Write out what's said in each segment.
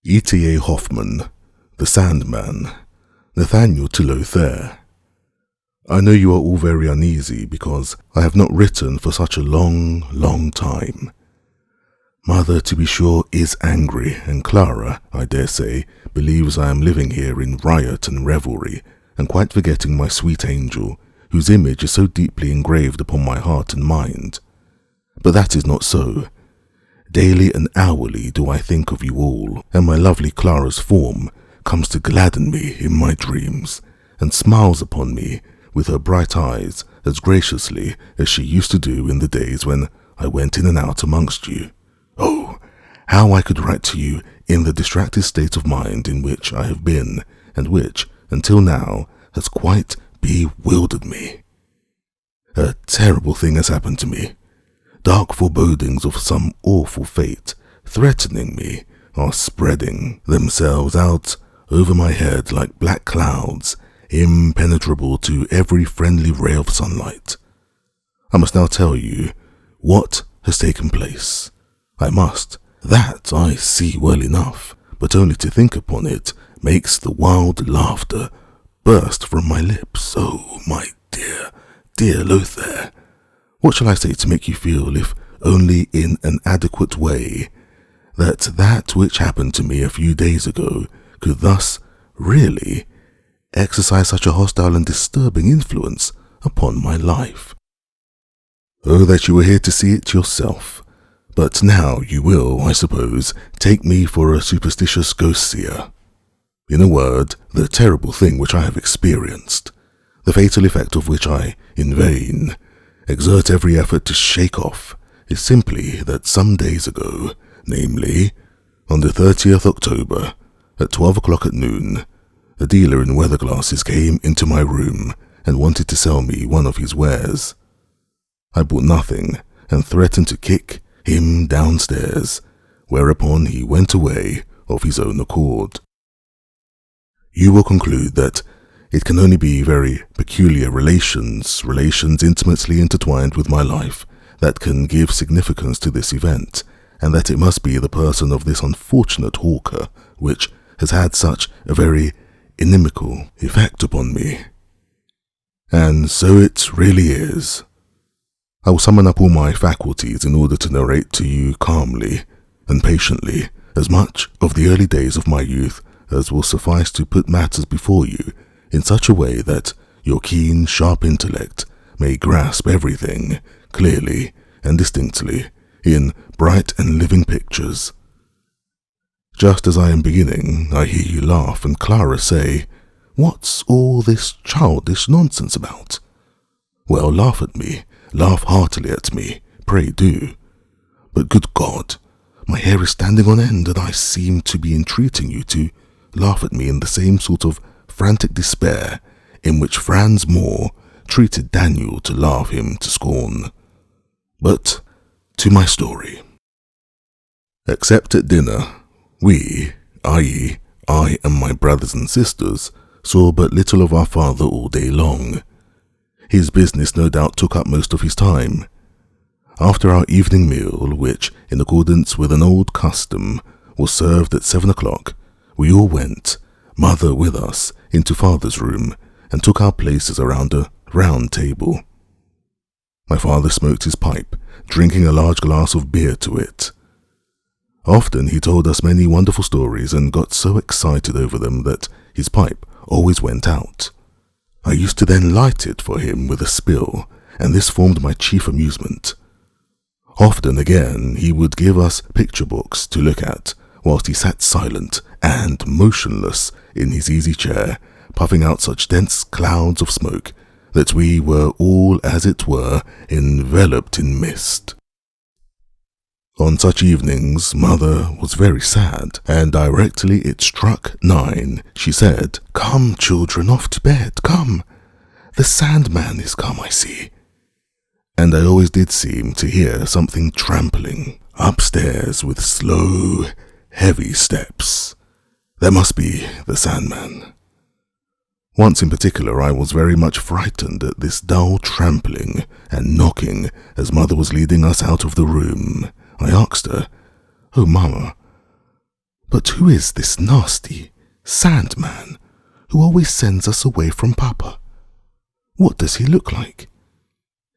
E.T.A. Hoffmann, The Sandman, Nathaniel to Lothar. I know you are all very uneasy because I have not written for such a long time. Mother, to be sure, is angry, and Clara, I dare say, believes I am living here in riot and revelry, and quite forgetting my sweet angel, whose image is so deeply engraved upon my heart and mind. But that is not so. Daily and hourly do I think of you all, and my lovely Clara's form comes to gladden me in my dreams, and smiles upon me with her bright eyes as graciously as she used to do in the days when I went in and out amongst you. Oh, how I could write to you in the distracted state of mind in which I have been, and which, until now, has quite bewildered me. A terrible thing has happened to me. Dark forebodings of some awful fate threatening me are spreading themselves out over my head like black clouds, impenetrable to every friendly ray of sunlight. I must now tell you what has taken place. I must. That I see well enough, but only to think upon it makes the wild laughter burst from my lips. Oh, my dear Lothar. What shall I say to make you feel, if only in an adequate way, that which happened to me a few days ago could thus really exercise such a hostile and disturbing influence upon my life? Oh, that you were here to see it yourself. But now you will, I suppose, take me for a superstitious ghost-seer. In a word, the terrible thing which I have experienced, the fatal effect of which I, in vain, exert every effort to shake off, is simply that some days ago, namely, on the 30th October, at 12 o'clock at noon, a dealer in weather glasses came into my room and wanted to sell me one of his wares. I bought nothing and threatened to kick him downstairs, whereupon he went away of his own accord. You will conclude that it can only be very peculiar relations intimately intertwined with my life, that can give significance to this event, and that it must be the person of this unfortunate hawker which has had such a very inimical effect upon me. And so it really is. I will summon up all my faculties in order to narrate to you calmly and patiently as much of the early days of my youth as will suffice to put matters before you in such a way that your keen, sharp intellect may grasp everything clearly and distinctly in bright and living pictures. Just as I am beginning, I hear you laugh and Clara say, "What's all this childish nonsense about?" Well, laugh at me, laugh heartily at me, pray do. But good God, my hair is standing on end, and I seem to be entreating you to laugh at me in the same sort of frantic despair in which Franz Moore treated Daniel to laugh him to scorn. But to my story. Except at dinner, we, i.e., I and my brothers and sisters, saw but little of our father all day long. His business no doubt took up most of his time. After our evening meal, which, in accordance with an old custom, was served at 7 o'clock, we all went, Mother with us, into Father's room, and took our places around a round table. My father smoked his pipe, drinking a large glass of beer to it. Often he told us many wonderful stories and got so excited over them that his pipe always went out. I used to then light it for him with a spill, and this formed my chief amusement. Often again he would give us picture books to look at, whilst he sat silent and motionless in his easy chair, puffing out such dense clouds of smoke that we were all, as it were, enveloped in mist. On such evenings, Mother was very sad, and directly it struck 9, she said, "Come, children, off to bed, come. The Sandman is come, I see." And I always did seem to hear something trampling upstairs with slow, heavy steps. That must be the Sandman. Once in particular I was very much frightened at this dull trampling and knocking as Mother was leading us out of the room. I asked her, "Oh, Mama, But who is this nasty Sandman who always sends us away from Papa? What does he look like?"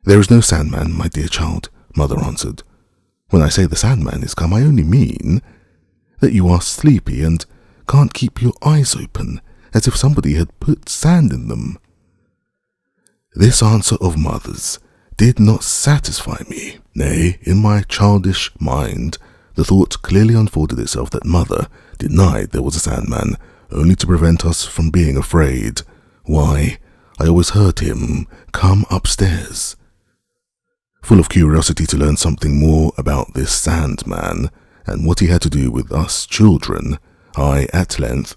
"There is no Sandman, my dear child," Mother answered. "When I say the Sandman is come, I only mean that you are sleepy and can't keep your eyes open, as if somebody had put sand in them." This answer of Mother's did not satisfy me. Nay, in my childish mind, the thought clearly unfolded itself that Mother denied there was a Sandman, only to prevent us from being afraid. Why, I always heard him come upstairs. Full of curiosity to learn something more about this Sandman and what he had to do with us children, I, at length,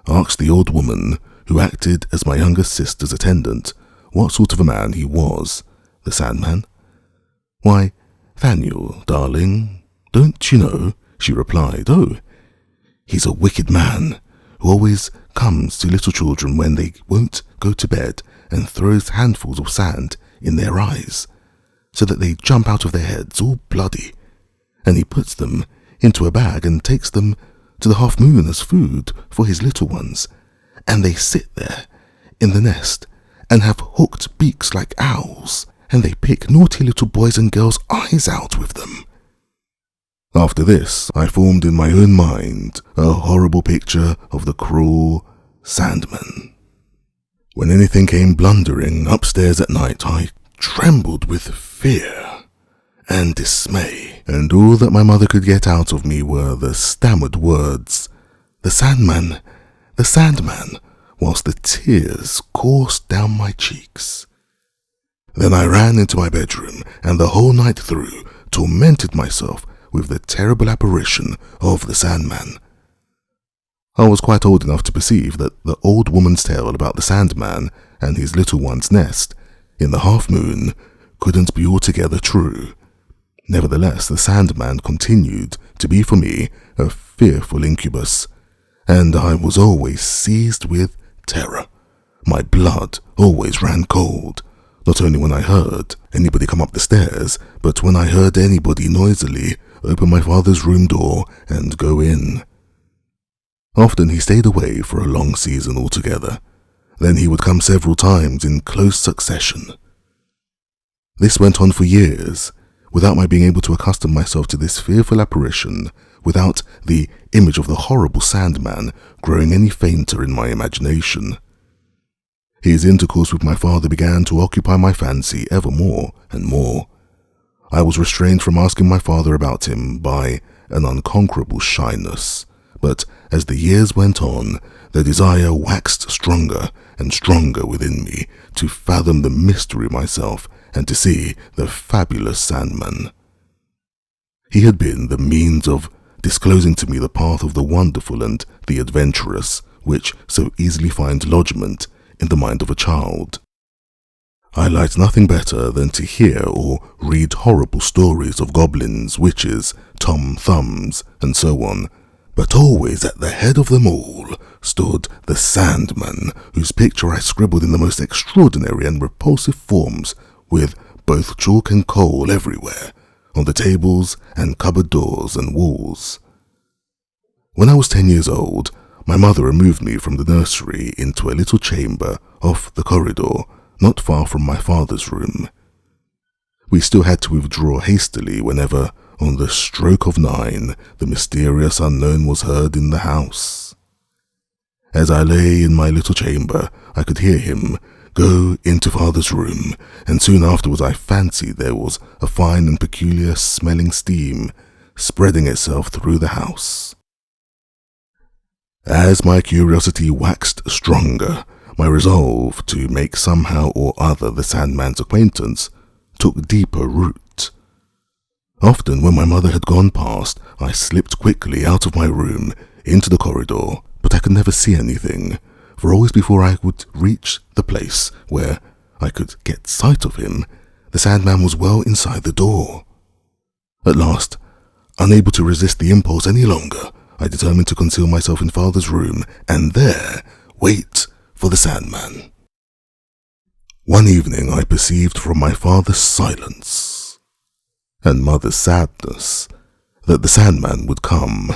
asked the old woman who acted as my younger sister's attendant what sort of a man he was, the Sandman. "Why, Thaniel, darling, don't you know?" she replied. "Oh, he's a wicked man who always comes to little children when they won't go to bed and throws handfuls of sand in their eyes, so that they jump out of their heads all bloody, and he puts them into a bag and takes them to the Hoffmann as food for his little ones, and they sit there in the nest and have hooked beaks like owls, and they pick naughty little boys' and girls' eyes out with them." After this, I formed in my own mind a horrible picture of the cruel Sandman. When anything came blundering upstairs at night, I trembled with fear and dismay, and all that my mother could get out of me were the stammered words, "The Sandman, the Sandman," whilst the tears coursed down my cheeks. Then I ran into my bedroom, and the whole night through tormented myself with the terrible apparition of the Sandman. I was quite old enough to perceive that the old woman's tale about the Sandman and his little one's nest in the half-moon couldn't be altogether true. Nevertheless, the Sandman continued to be for me a fearful incubus, and I was always seized with terror. My blood always ran cold, not only when I heard anybody come up the stairs, but when I heard anybody noisily open my father's room door and go in. Often he stayed away for a long season altogether. Then he would come several times in close succession. This went on for years, without my being able to accustom myself to this fearful apparition, without the image of the horrible Sandman growing any fainter in my imagination. His intercourse with my father began to occupy my fancy ever more and more. I was restrained from asking my father about him by an unconquerable shyness, but as the years went on, the desire waxed stronger and stronger within me to fathom the mystery myself and to see the fabulous Sandman. He had been the means of disclosing to me the path of the wonderful and the adventurous, which so easily finds lodgment in the mind of a child. I liked nothing better than to hear or read horrible stories of goblins, witches, Tom Thumbs, and so on, but always at the head of them all stood the Sandman, whose picture I scribbled in the most extraordinary and repulsive forms, with both chalk and coal everywhere, on the tables and cupboard doors and walls. When I was 10 years old, my mother removed me from the nursery into a little chamber off the corridor, not far from my father's room. We still had to withdraw hastily whenever, on the stroke of 9, the mysterious unknown was heard in the house. As I lay in my little chamber, I could hear him go into father's room, and soon afterwards I fancied there was a fine and peculiar smelling steam spreading itself through the house. As my curiosity waxed stronger, my resolve to make somehow or other the Sandman's acquaintance took deeper root. Often when my mother had gone past, I slipped quickly out of my room into the corridor, but I could never see anything, for always before I would reach the place where I could get sight of him, the Sandman was well inside the door. At last, unable to resist the impulse any longer, I determined to conceal myself in father's room and there wait for the Sandman. One evening I perceived from my father's silence and mother's sadness that the Sandman would come,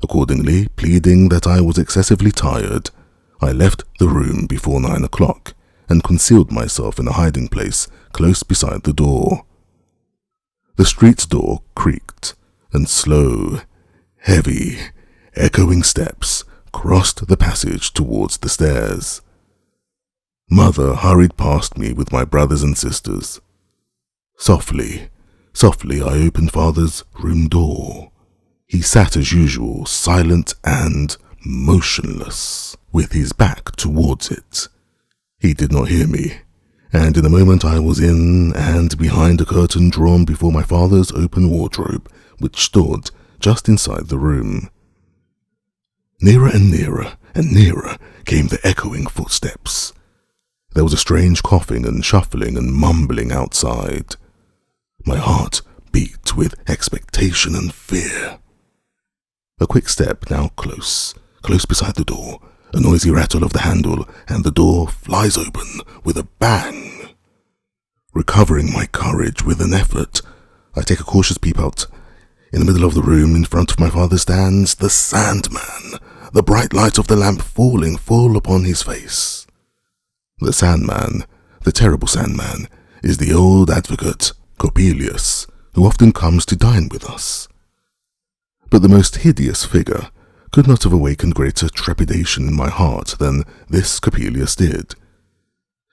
Accordingly, pleading that I was excessively tired, I left the room before 9 o'clock and concealed myself in a hiding place close beside the door. The street door creaked, and slow, heavy, echoing steps crossed the passage towards the stairs. Mother hurried past me with my brothers and sisters. Softly, I opened Father's room door. He sat as usual, silent and motionless, with his back towards it. He did not hear me, and in a moment I was in and behind a curtain drawn before my father's open wardrobe, which stood just inside the room. Nearer and nearer came the echoing footsteps. There was a strange coughing and shuffling and mumbling outside. My heart beat with expectation and fear. A quick step, now close beside the door, a noisy rattle of the handle, and the door flies open with a bang. Recovering my courage with an effort, I take a cautious peep out. In the middle of the room, in front of my father, stands the Sandman, the bright light of the lamp falling full upon his face. The Sandman, the terrible Sandman, is the old advocate, Coppelius, who often comes to dine with us. But the most hideous figure could not have awakened greater trepidation in my heart than this Coppelius did.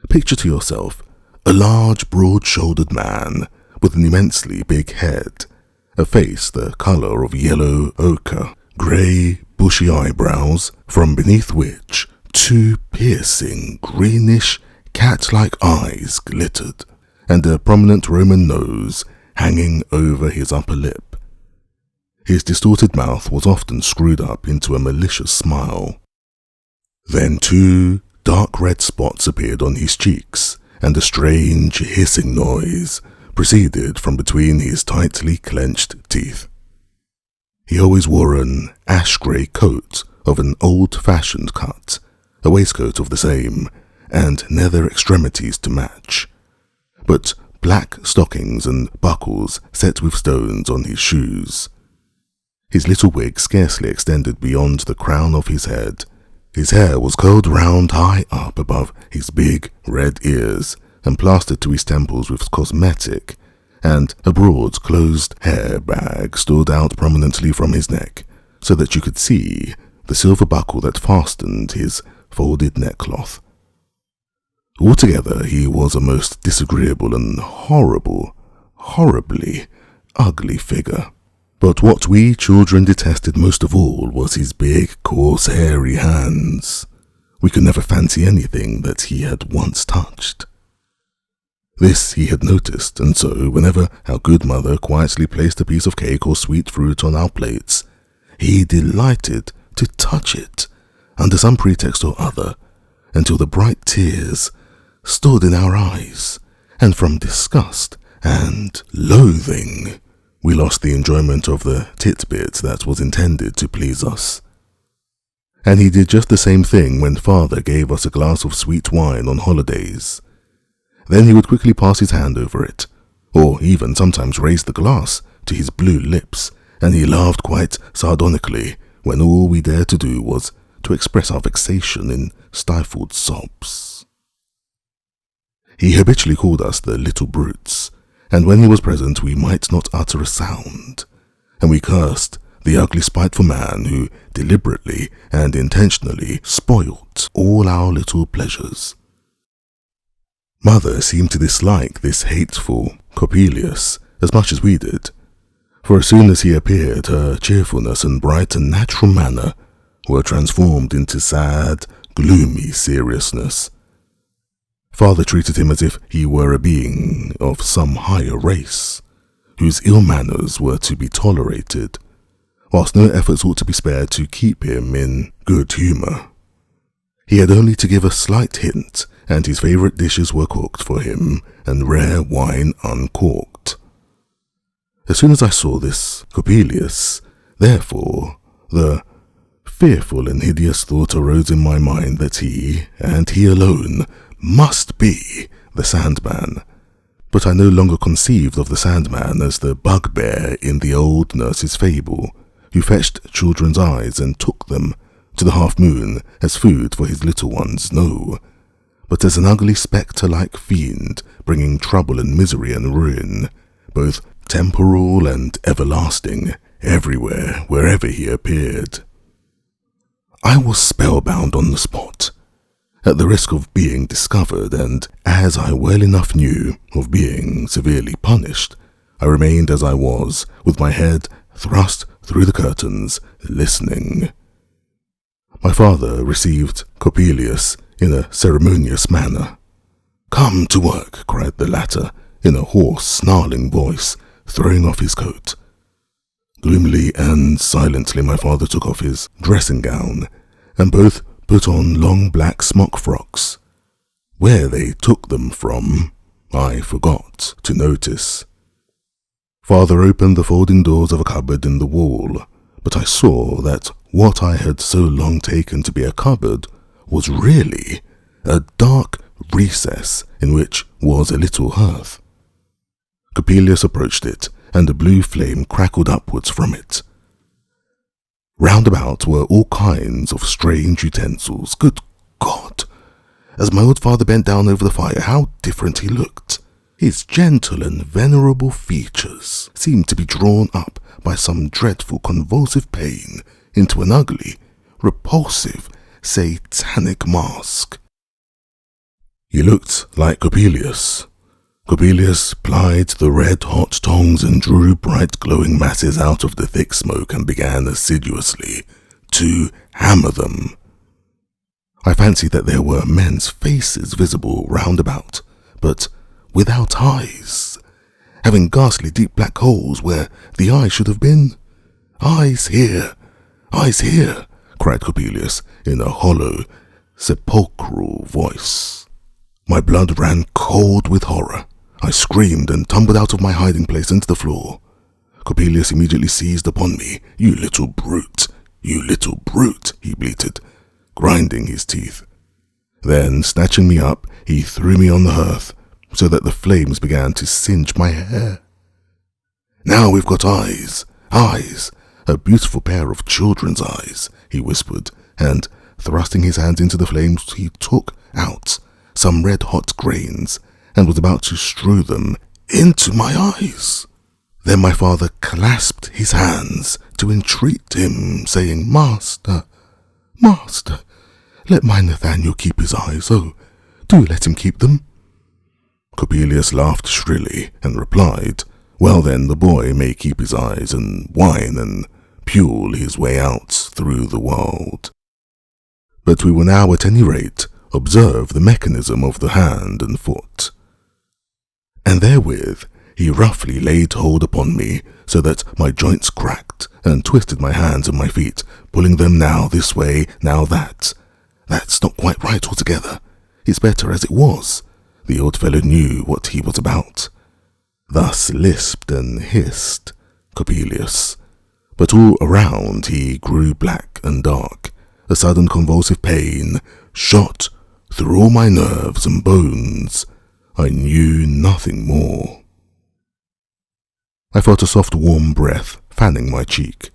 Picture to yourself a large, broad-shouldered man with an immensely big head, a face the colour of yellow ochre, grey, bushy eyebrows, from beneath which 2 piercing, greenish, cat-like eyes glittered, and a prominent Roman nose hanging over his upper lip. His distorted mouth was often screwed up into a malicious smile. Then 2 dark red spots appeared on his cheeks, and a strange hissing noise proceeded from between his tightly clenched teeth. He always wore an ash-grey coat of an old-fashioned cut, a waistcoat of the same, and nether extremities to match, but black stockings and buckles set with stones on his shoes. His little wig scarcely extended beyond the crown of his head. His hair was curled round high up above his big red ears and plastered to his temples with cosmetic, and a broad closed hair bag stood out prominently from his neck, so that you could see the silver buckle that fastened his folded neckcloth. Altogether, he was a most disagreeable and horribly ugly figure. But what we children detested most of all was his big, coarse, hairy hands. We could never fancy anything that he had once touched. This he had noticed, and so whenever our good mother quietly placed a piece of cake or sweet fruit on our plates, he delighted to touch it, under some pretext or other, until the bright tears stood in our eyes, and from disgust and loathing we lost the enjoyment of the titbit that was intended to please us. And he did just the same thing when Father gave us a glass of sweet wine on holidays. Then he would quickly pass his hand over it, or even sometimes raise the glass to his blue lips, and he laughed quite sardonically when all we dared to do was to express our vexation in stifled sobs. He habitually called us the little brutes, and when he was present we might not utter a sound, and we cursed the ugly spiteful man who deliberately and intentionally spoilt all our little pleasures. Mother seemed to dislike this hateful Coppelius as much as we did, for as soon as he appeared her cheerfulness and bright and natural manner were transformed into sad, gloomy seriousness. Father treated him as if he were a being of some higher race, whose ill manners were to be tolerated, whilst no efforts ought to be spared to keep him in good humour. He had only to give a slight hint, and his favourite dishes were cooked for him, and rare wine uncorked. As soon as I saw this Coppelius, therefore, the fearful and hideous thought arose in my mind that he, and he alone, must be the Sandman. But I no longer conceived of the Sandman as the bugbear in the old nurse's fable, who fetched children's eyes and took them to the half-moon as food for his little ones, no, but as an ugly spectre-like fiend bringing trouble and misery and ruin, both temporal and everlasting, everywhere, wherever he appeared. I was spellbound on the spot, at the risk of being discovered, and, as I well enough knew, of being severely punished. I remained as I was, with my head thrust through the curtains, listening. My father received Coppelius in a ceremonious manner. "Come to work," cried the latter, in a hoarse, snarling voice, throwing off his coat. Gloomily and silently my father took off his dressing gown, and both put on long black smock frocks. Where they took them from, I forgot to notice. Father opened the folding doors of a cupboard in the wall, but I saw that what I had so long taken to be a cupboard was really a dark recess in which was a little hearth. Coppelius approached it, and a blue flame crackled upwards from it. Round about were all kinds of strange utensils. Good God! As my old father bent down over the fire, how different he looked! His gentle and venerable features seemed to be drawn up by some dreadful convulsive pain into an ugly, repulsive, satanic mask. He looked like Coppelius. Coppelius plied the red-hot tongs and drew bright glowing masses out of the thick smoke and began assiduously to hammer them. I fancied that there were men's faces visible round about, but without eyes, having ghastly deep black holes where the eyes should have been. "Eyes here! Eyes here!" cried Coppelius in a hollow, sepulchral voice. My blood ran cold with horror. I screamed and tumbled out of my hiding place into the floor. Coppelius immediately seized upon me. "You little brute! You little brute!" he bleated, grinding his teeth. Then, snatching me up, he threw me on the hearth, so that the flames began to singe my hair. "Now we've got eyes, eyes, a beautiful pair of children's eyes," he whispered, and, thrusting his hands into the flames, he took out some red-hot grains, and was about to strew them into my eyes. Then my father clasped his hands to entreat him, saying, "Master, master, let my Nathaniel keep his eyes. Oh, do let him keep them." Coppelius laughed shrilly and replied, "Well then, the boy may keep his eyes and whine and pule his way out through the world. But we will now at any rate observe the mechanism of the hand and foot." And therewith he roughly laid hold upon me, so that my joints cracked, and twisted my hands and my feet, pulling them now this way, now that. "That's not quite right altogether. It's better as it was." The old fellow knew what he was about. Thus lisped and hissed Coppelius, but all around he grew black and dark. A sudden convulsive pain shot through all my nerves and bones. I knew nothing more. I felt a soft warm breath fanning my cheek.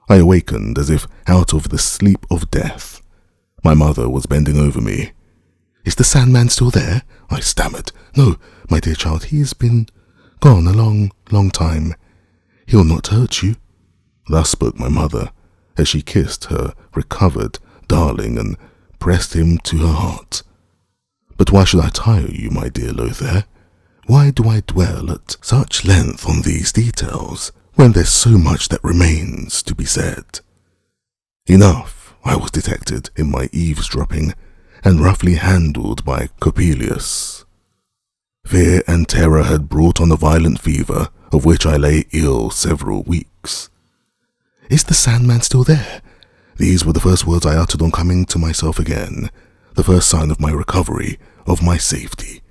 I awakened as if out of the sleep of death. My mother was bending over me. "Is the Sandman still there?" I stammered. "No, my dear child, he's been gone a long, long time. He'll not hurt you." Thus spoke my mother, as she kissed her recovered darling and pressed him to her heart. "But why should I tire you, my dear Lothar? Why do I dwell at such length on these details, when there's so much that remains to be said?" Enough, I was detected in my eavesdropping, and roughly handled by Coppelius. Fear and terror had brought on a violent fever, of which I lay ill several weeks. "Is the Sandman still there?" These were the first words I uttered on coming to myself again, the first sign of my recovery, of my safety.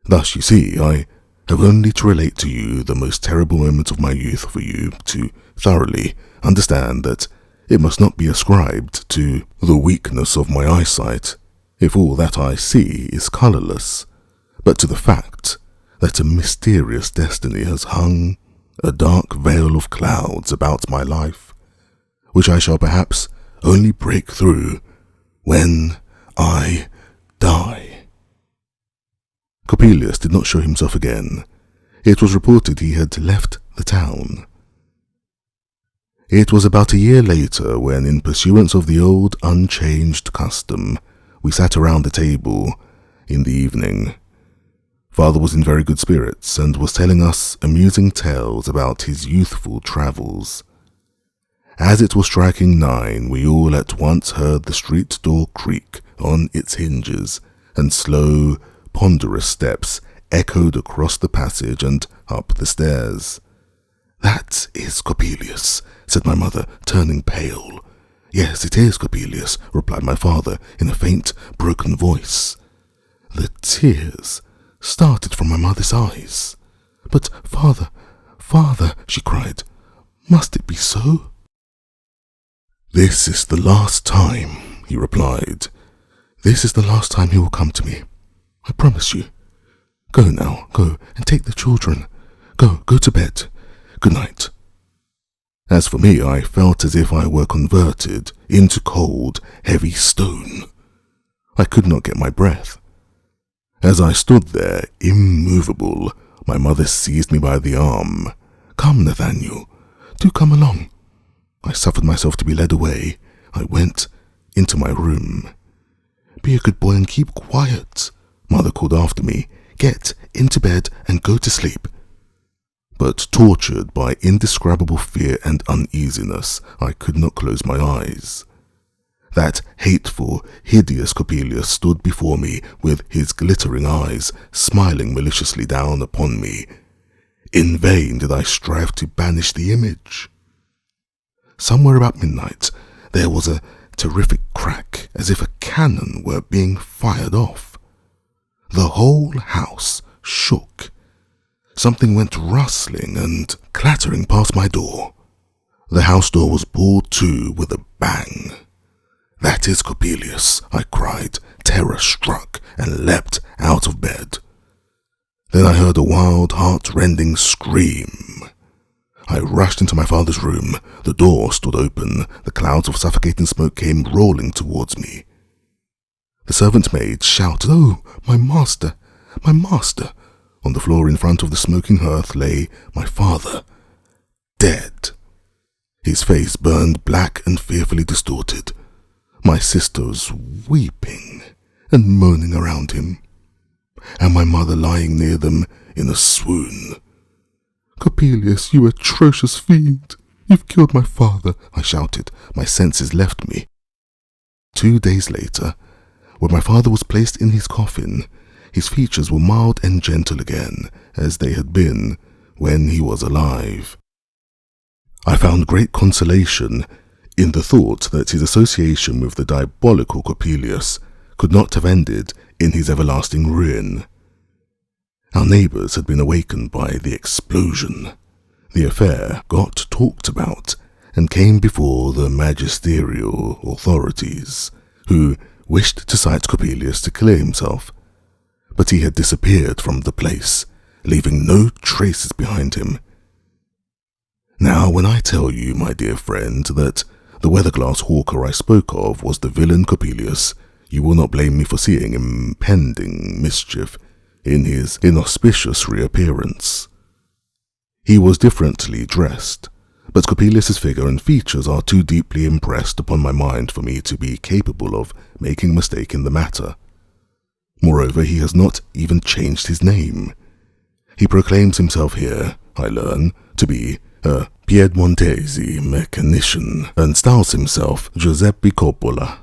Thus, you see, I have only to relate to you the most terrible moments of my youth for you to thoroughly understand that it must not be ascribed to the weakness of my eyesight, if all that I see is colourless, but to the fact that a mysterious destiny has hung a dark veil of clouds about my life, which I shall perhaps only break through when I die. Coppelius did not show himself again. It was reported he had left the town. It was about a year later when, in pursuance of the old unchanged custom, we sat around the table in the evening. Father was in very good spirits and was telling us amusing tales about his youthful travels. As it was striking 9, we all at once heard the street door creak on its hinges, and slow, ponderous steps echoed across the passage and up the stairs. "That is Coppelius," said my mother, turning pale. "Yes, it is Coppelius," replied my father in a faint, broken voice. The tears started from my mother's eyes. "But father, she cried, "must it be so?" "This is the last time," he replied. "This is the last time he will come to me. I promise you. Go now, go and take the children. Go to bed. Good night." As for me, I felt as if I were converted into cold, heavy stone. I could not get my breath. As I stood there, immovable, my mother seized me by the arm. "Come, Nathaniel, do come along." I suffered myself to be led away. I went into my room. "Be a good boy and keep quiet," Mother called after me. "Get into bed and go to sleep." But tortured by indescribable fear and uneasiness, I could not close my eyes. That hateful, hideous Coppelius stood before me with his glittering eyes, smiling maliciously down upon me. In vain did I strive to banish the image. Somewhere about midnight, there was a terrific crack, as if a cannon were being fired off. The whole house shook. Something went rustling and clattering past my door. The house door was pulled to with a bang. "That is Coppelius," I cried, terror struck, and leapt out of bed. Then I heard a wild, heart-rending scream. I rushed into my father's room. The door stood open. The clouds of suffocating smoke came rolling towards me. The servant maid shouted, "Oh, my master, my master!" On the floor in front of the smoking hearth lay my father, dead. His face burned black and fearfully distorted. My sisters weeping and moaning around him, and my mother lying near them in a swoon. "Coppelius, you atrocious fiend! You've killed my father!" I shouted. My senses left me. 2 days later, when my father was placed in his coffin, his features were mild and gentle again, as they had been when he was alive. I found great consolation in the thought that his association with the diabolical Coppelius could not have ended in his everlasting ruin. Our neighbours had been awakened by the explosion. The affair got talked about and came before the magisterial authorities, who wished to cite Coppelius to clear himself. But he had disappeared from the place, leaving no traces behind him. Now, when I tell you, my dear friend, that the weatherglass hawker I spoke of was the villain Coppelius, you will not blame me for seeing impending mischief in his inauspicious reappearance. He was differently dressed, but Coppelius's figure and features are too deeply impressed upon my mind for me to be capable of making a mistake in the matter. Moreover, he has not even changed his name. He proclaims himself here, I learn, to be a Piedmontese mechanician, and styles himself Giuseppe Coppola.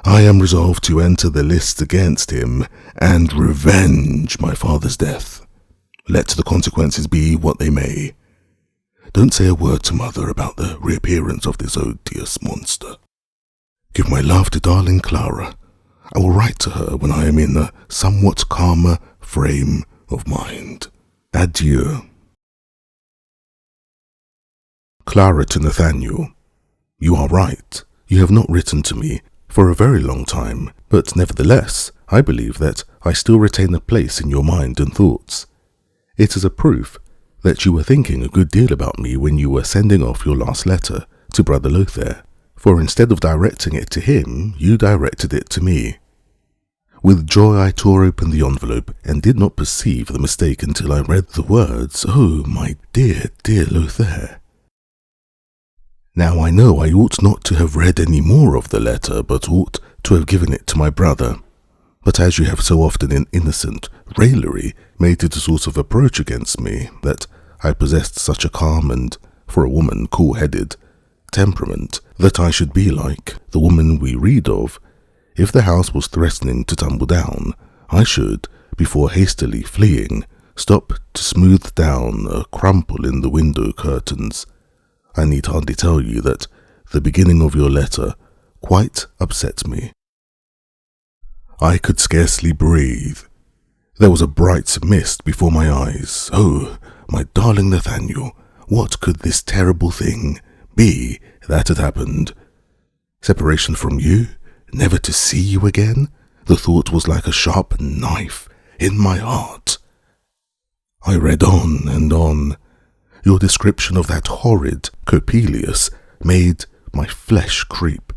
I am resolved to enter the lists against him and revenge my father's death, let the consequences be what they may. Don't say a word to Mother about the reappearance of this odious monster. Give my love to darling Clara. I will write to her when I am in a somewhat calmer frame of mind. Adieu. Clara to Nathaniel. You are right. You have not written to me for a very long time, but nevertheless, I believe that I still retain a place in your mind and thoughts. It is a proof that you were thinking a good deal about me when you were sending off your last letter to Brother Lothar, for instead of directing it to him, you directed it to me. With joy I tore open the envelope and did not perceive the mistake until I read the words, "Oh, my dear, dear Lothar." Now I know I ought not to have read any more of the letter, but ought to have given it to my brother. But as you have so often in innocent raillery made it a sort of approach against me, that I possessed such a calm and, for a woman, cool-headed temperament, that I should be like the woman we read of, if the house was threatening to tumble down, I should, before hastily fleeing, stop to smooth down a crumple in the window curtains. I need hardly tell you that the beginning of your letter quite upset me. I could scarcely breathe. There was a bright mist before my eyes. Oh, my darling Nathaniel, what could this terrible thing be that had happened? Separation from you? Never to see you again? The thought was like a sharp knife in my heart. I read on and on. Your description of that horrid Coppelius made my flesh creep.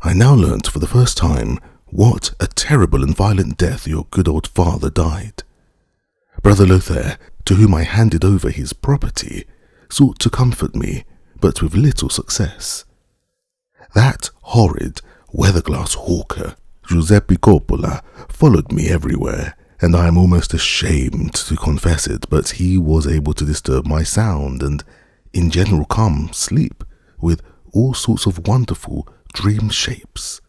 I now learnt for the first time what a terrible and violent death your good old father died. Brother Lothar, to whom I handed over his property, sought to comfort me, but with little success. That horrid weatherglass hawker, Giuseppe Coppola, followed me everywhere, and I am almost ashamed to confess it, but he was able to disturb my sound and, in general calm sleep, with all sorts of wonderful dream shapes.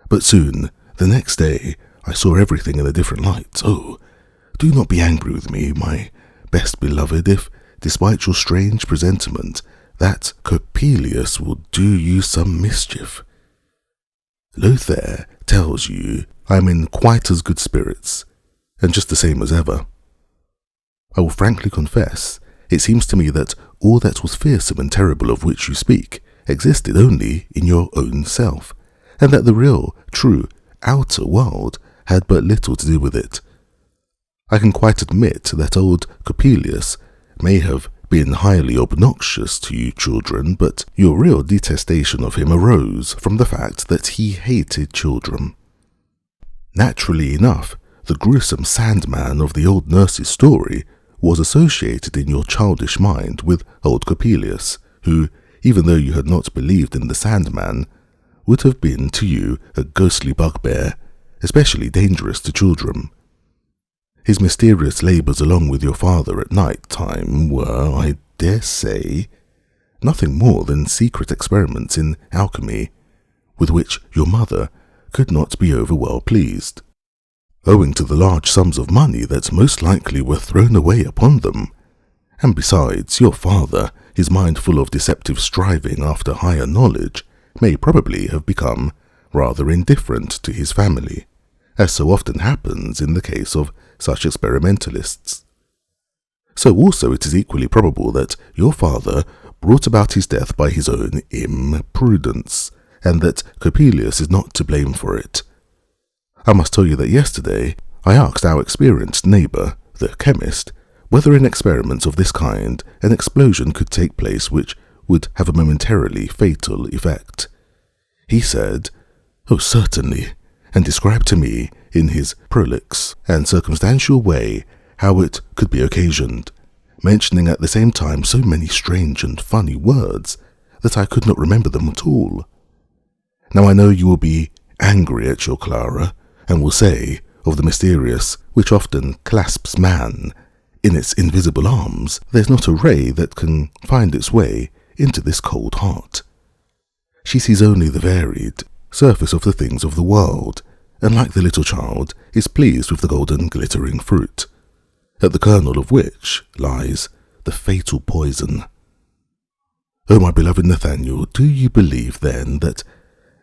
But soon, the next day, I saw everything in a different light. Oh, do not be angry with me, my best beloved, if, despite your strange presentiment, that Coppelius will do you some mischief. Lothar tells you I am in quite as good spirits, and just the same as ever. I will frankly confess, it seems to me that all that was fearsome and terrible of which you speak existed only in your own self, and that the real, true, outer world had but little to do with it. I can quite admit that old Coppelius may have been highly obnoxious to you children, but your real detestation of him arose from the fact that he hated children. Naturally enough, the gruesome Sandmann of the old nurse's story was associated in your childish mind with old Coppelius, who, even though you had not believed in the Sandmann, would have been to you a ghostly bugbear, especially dangerous to children. His mysterious labours along with your father at night time were, I dare say, nothing more than secret experiments in alchemy, with which your mother could not be over well pleased, owing to the large sums of money that most likely were thrown away upon them. And besides, your father, his mind full of deceptive striving after higher knowledge, may probably have become rather indifferent to his family, as so often happens in the case of such experimentalists. So also it is equally probable that your father brought about his death by his own imprudence, and that Coppelius is not to blame for it. I must tell you that yesterday I asked our experienced neighbour, the chemist, whether in experiments of this kind an explosion could take place which would have a momentarily fatal effect. He said, "Oh, certainly," and described to me, in his prolix and circumstantial way, how it could be occasioned, mentioning at the same time so many strange and funny words that I could not remember them at all. Now I know you will be angry at your Clara, and will say, of the mysterious, which often clasps man in its invisible arms, there's not a ray that can find its way into this cold heart. She sees only the varied surface of the things of the world, and like the little child, is pleased with the golden glittering fruit, at the kernel of which lies the fatal poison. Oh, my beloved Nathaniel, do you believe then that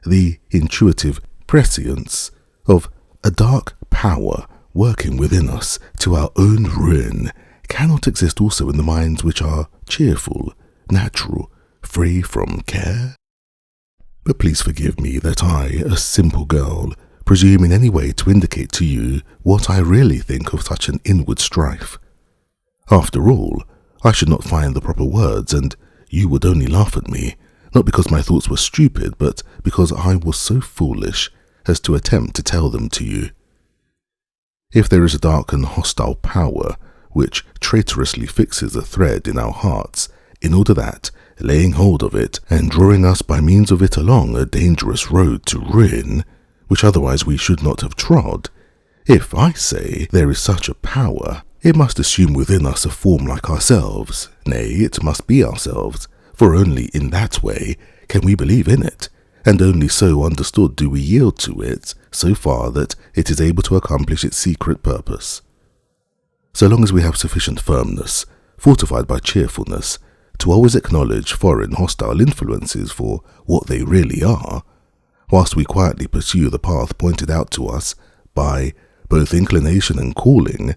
the intuitive prescience of a dark power working within us to our own ruin cannot exist also in the minds which are cheerful, natural, free from care? But please forgive me that I, a simple girl, presume in any way to indicate to you what I really think of such an inward strife. After all, I should not find the proper words, and you would only laugh at me, not because my thoughts were stupid, but because I was so foolish as to attempt to tell them to you. If there is a dark and hostile power which traitorously fixes a thread in our hearts, in order that, laying hold of it and drawing us by means of it along a dangerous road to ruin, which otherwise we should not have trod, if I say there is such a power, it must assume within us a form like ourselves, nay, it must be ourselves, for only in that way can we believe in it, and only so understood do we yield to it so far that it is able to accomplish its secret purpose. So long as we have sufficient firmness, fortified by cheerfulness, to always acknowledge foreign hostile influences for what they really are, whilst we quietly pursue the path pointed out to us by both inclination and calling,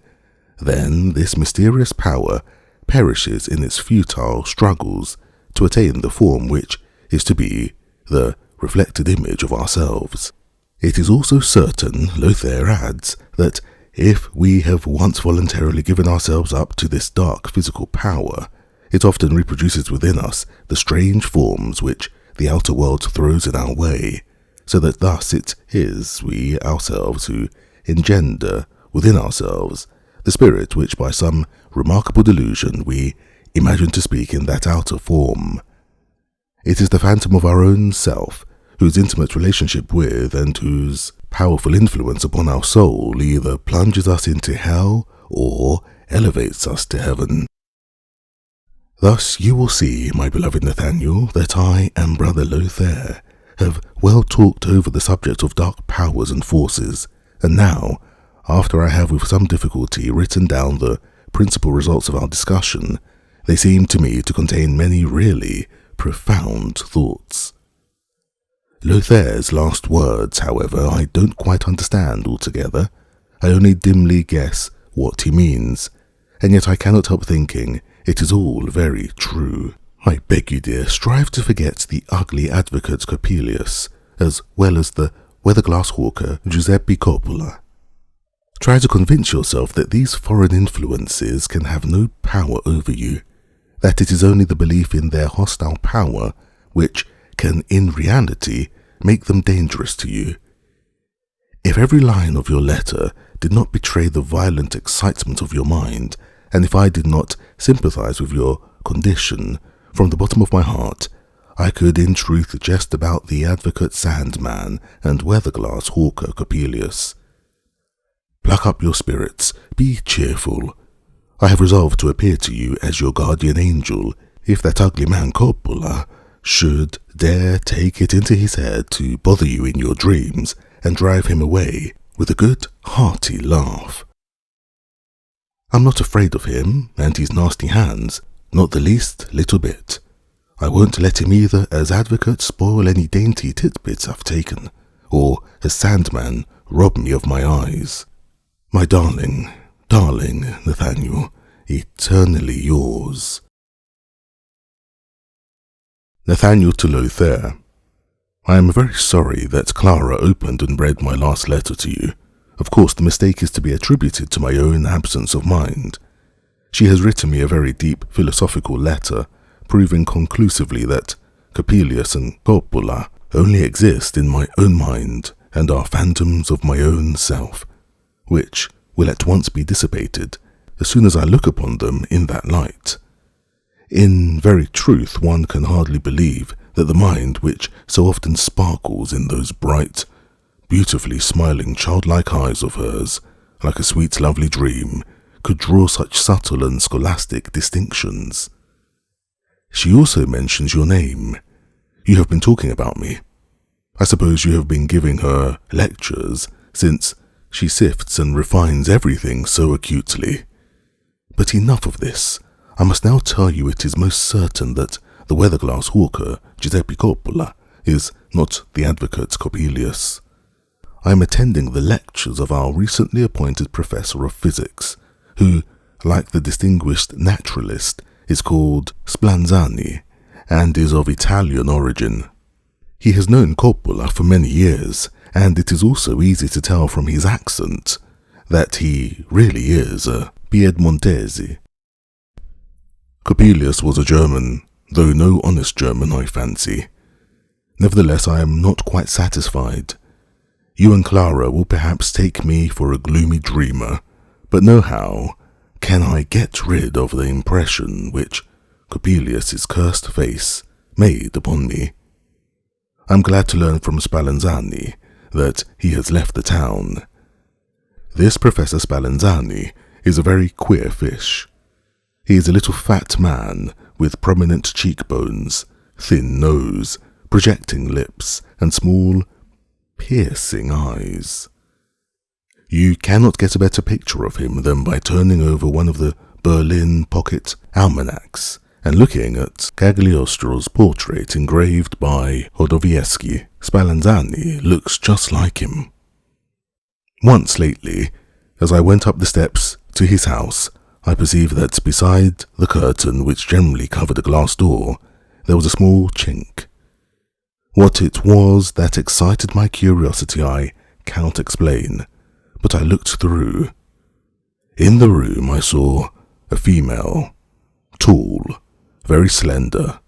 then this mysterious power perishes in its futile struggles to attain the form which is to be the reflected image of ourselves. It is also certain, Lothar adds, that if we have once voluntarily given ourselves up to this dark physical power, it often reproduces within us the strange forms which the outer world throws in our way, so that thus it is we ourselves who engender within ourselves the spirit which by some remarkable delusion we imagine to speak in that outer form. It is the phantom of our own self, whose intimate relationship with and whose powerful influence upon our soul either plunges us into hell or elevates us to heaven. Thus you will see, my beloved Nathaniel, that I and brother Lothar have well talked over the subject of dark powers and forces, and now, after I have with some difficulty written down the principal results of our discussion, they seem to me to contain many really profound thoughts. Lothar's last words, however, I don't quite understand altogether. I only dimly guess what he means, and yet I cannot help thinking it is all very true. I beg you, dear, strive to forget the ugly advocate Coppelius, as well as the weather-glass hawker Giuseppe Coppola. Try to convince yourself that these foreign influences can have no power over you, that it is only the belief in their hostile power which can in reality make them dangerous to you. If every line of your letter did not betray the violent excitement of your mind, and if I did not sympathize with your condition from the bottom of my heart, I could in truth jest about the advocate Sandmann and weather-glass hawker Coppelius. Pluck up your spirits, be cheerful. I have resolved to appear to you as your guardian angel, if that ugly man Coppola should dare take it into his head to bother you in your dreams and drive him away with a good, hearty laugh. I'm not afraid of him and his nasty hands, not the least little bit. I won't let him either as advocate spoil any dainty titbits I've taken, or as Sandmann rob me of my eyes. My darling, darling Nathaniel, eternally yours. Nathaniel to Lothar. I am very sorry that Clara opened and read my last letter to you. Of course, the mistake is to be attributed to my own absence of mind. She has written me a very deep philosophical letter, proving conclusively that Coppelius and Coppola only exist in my own mind and are phantoms of my own self, which will at once be dissipated as soon as I look upon them in that light. In very truth, one can hardly believe that the mind which so often sparkles in those bright, beautifully smiling childlike eyes of hers, like a sweet lovely dream, could draw such subtle and scholastic distinctions. She also mentions your name. You have been talking about me. I suppose you have been giving her lectures, since she sifts and refines everything so acutely. But enough of this. I must now tell you it is most certain that the weather-glass hawker, Giuseppe Coppola, is not the advocate Coppelius. I am attending the lectures of our recently appointed professor of physics, who, like the distinguished naturalist, is called Splanzani, and is of Italian origin. He has known Coppola for many years, and it is also easy to tell from his accent that he really is a Piedmontese. Coppelius was a German, though no honest German, I fancy, Nevertheless, I am not quite satisfied. You and Clara will perhaps take me for a gloomy dreamer, but know how can I get rid of the impression which Coppelius's cursed face made upon me? I'm glad to learn from Spallanzani that he has left the town. This Professor Spallanzani is a very queer fish. He is a little fat man with prominent cheekbones, thin nose, projecting lips, and small, piercing eyes. You cannot get a better picture of him than by turning over one of the Berlin pocket almanacs and looking at Cagliostro's portrait engraved by Hodowiecki. Spallanzani looks just like him. Once lately, as I went up the steps to his house, I perceived that beside the curtain which generally covered a glass door, there was a small chink. What it was that excited my curiosity I cannot explain, but I looked through. In the room I saw a female, tall, very slender,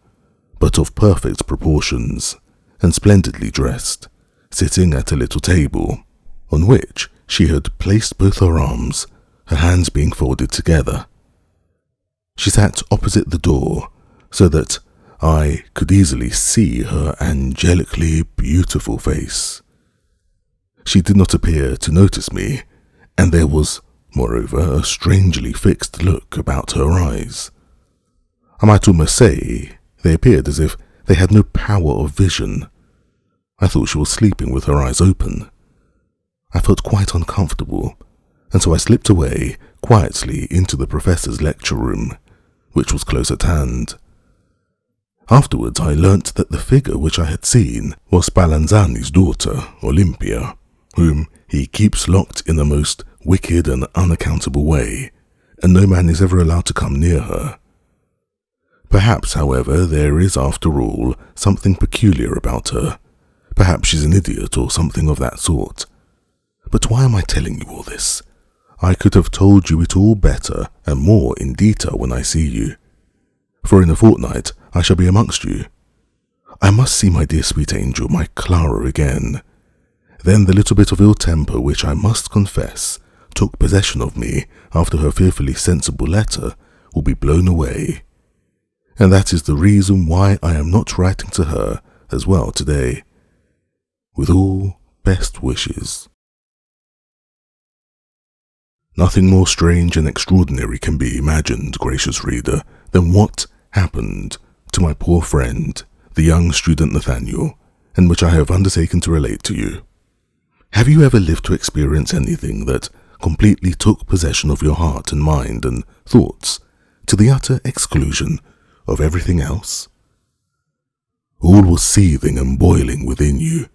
but of perfect proportions, and splendidly dressed, sitting at a little table, on which she had placed both her arms, her hands being folded together. She sat opposite the door, so that I could easily see her angelically beautiful face. She did not appear to notice me, and there was, moreover, a strangely fixed look about her eyes. I might almost say they appeared as if they had no power of vision. I thought she was sleeping with her eyes open. I felt quite uncomfortable, and so I slipped away quietly into the professor's lecture room, which was close at hand. Afterwards I learnt that the figure which I had seen was Spallanzani's daughter, Olympia, whom he keeps locked in a most wicked and unaccountable way, and no man is ever allowed to come near her. Perhaps, however, there is after all something peculiar about her. Perhaps she's an idiot or something of that sort. But why am I telling you all this? I could have told you it all better and more in detail when I see you. For in a fortnight I shall be amongst you. I must see my dear sweet angel, my Clara, again. Then the little bit of ill temper which I must confess took possession of me after her fearfully sensible letter will be blown away. And that is the reason why I am not writing to her as well today. With all best wishes. Nothing more strange and extraordinary can be imagined, gracious reader, than what happened to my poor friend, the young student Nathaniel, and which I have undertaken to relate to you. Have you ever lived to experience anything that completely took possession of your heart and mind and thoughts, to the utter exclusion of everything else? All was seething and boiling within you.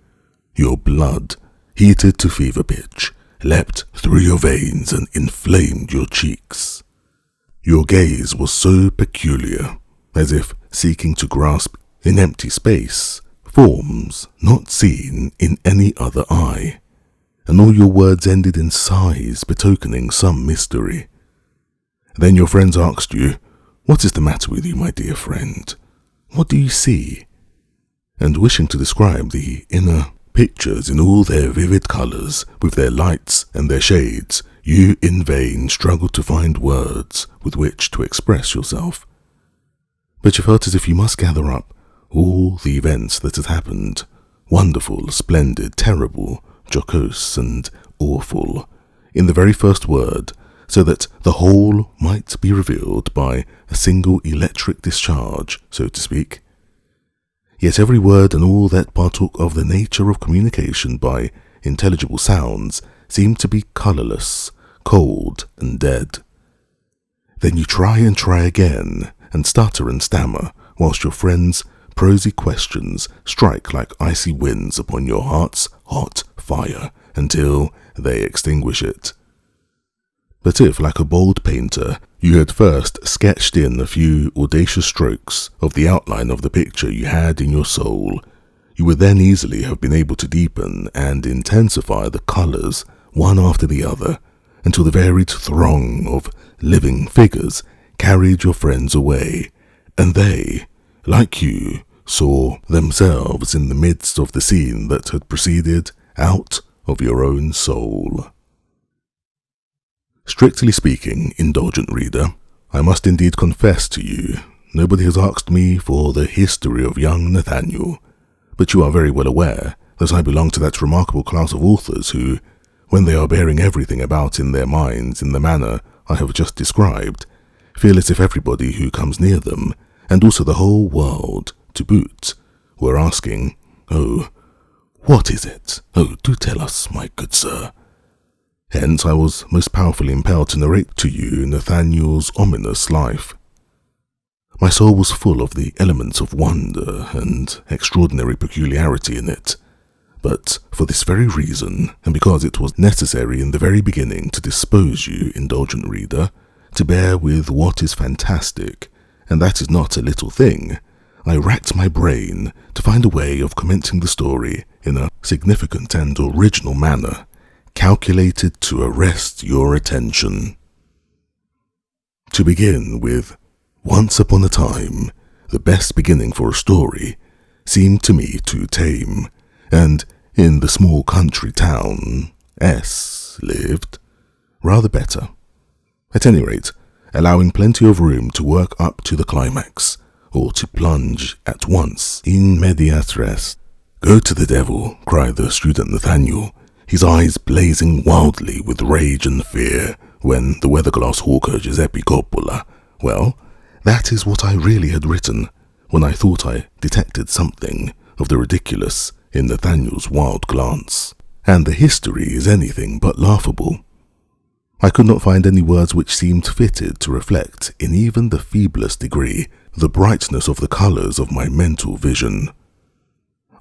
Your blood, heated to fever pitch, leapt through your veins and inflamed your cheeks. Your gaze was so peculiar, as if seeking to grasp in empty space forms not seen in any other eye, and all your words ended in sighs betokening some mystery. Then your friends asked you, "What is the matter with you, my dear friend? What do you see?" And wishing to describe the inner pictures in all their vivid colours, with their lights and their shades, you in vain struggled to find words with which to express yourself. But you felt as if you must gather up all the events that had happened, wonderful, splendid, terrible, jocose, and awful, in the very first word, so that the whole might be revealed by a single electric discharge, so to speak. Yet every word and all that partook of the nature of communication by intelligible sounds seemed to be colourless, cold, and dead. Then you try and try again, and stutter and stammer, whilst your friends' prosy questions strike like icy winds upon your heart's hot fire, until they extinguish it. But if, like a bold painter, you had first sketched in a few audacious strokes of the outline of the picture you had in your soul, you would then easily have been able to deepen and intensify the colours one after the other, until the varied throng of living figures carried your friends away, and they, like you, saw themselves in the midst of the scene that had proceeded out of your own soul. Strictly speaking, indulgent reader, I must indeed confess to you, nobody has asked me for the history of young Nathaniel, but you are very well aware that I belong to that remarkable class of authors who, when they are bearing everything about in their minds in the manner I have just described, feel as if everybody who comes near them, and also the whole world to boot, were asking, "Oh, what is it? Oh, do tell us, my good sir." Hence I was most powerfully impelled to narrate to you Nathaniel's ominous life. My soul was full of the elements of wonder and extraordinary peculiarity in it, but for this very reason, and because it was necessary in the very beginning to dispose you, indulgent reader, to bear with what is fantastic, and that is not a little thing, I racked my brain to find a way of commencing the story in a significant and original manner, calculated to arrest your attention. To begin with, once upon a time, the best beginning for a story seemed to me too tame, and in the small country town S lived rather better. At any rate, allowing plenty of room to work up to the climax, or to plunge at once in medias res. "Go to the devil," cried the student Nathaniel, his eyes blazing wildly with rage and fear, when the weather-glass hawker Giuseppe Coppola. Well, that is what I really had written, when I thought I detected something of the ridiculous in Nathaniel's wild glance, and the history is anything but laughable. I could not find any words which seemed fitted to reflect, in even the feeblest degree, the brightness of the colours of my mental vision.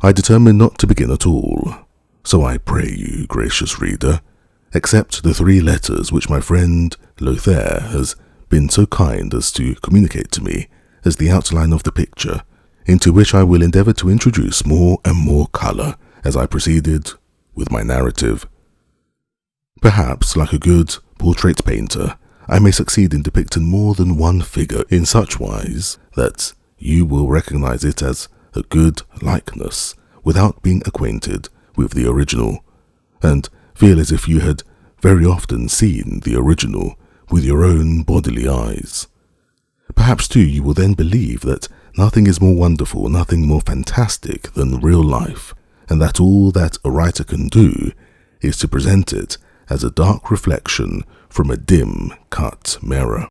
I determined not to begin at all, so I pray you, gracious reader, accept the 3 letters which my friend Lothar has been so kind as to communicate to me as the outline of the picture, into which I will endeavour to introduce more and more colour as I proceeded with my narrative. Perhaps, like a good portrait painter, I may succeed in depicting more than one figure in such wise that you will recognize it as a good likeness without being acquainted with the original, and feel as if you had very often seen the original with your own bodily eyes. Perhaps too you will then believe that nothing is more wonderful, nothing more fantastic than real life, and that all that a writer can do is to present it as a dark reflection from a dim-cut mirror.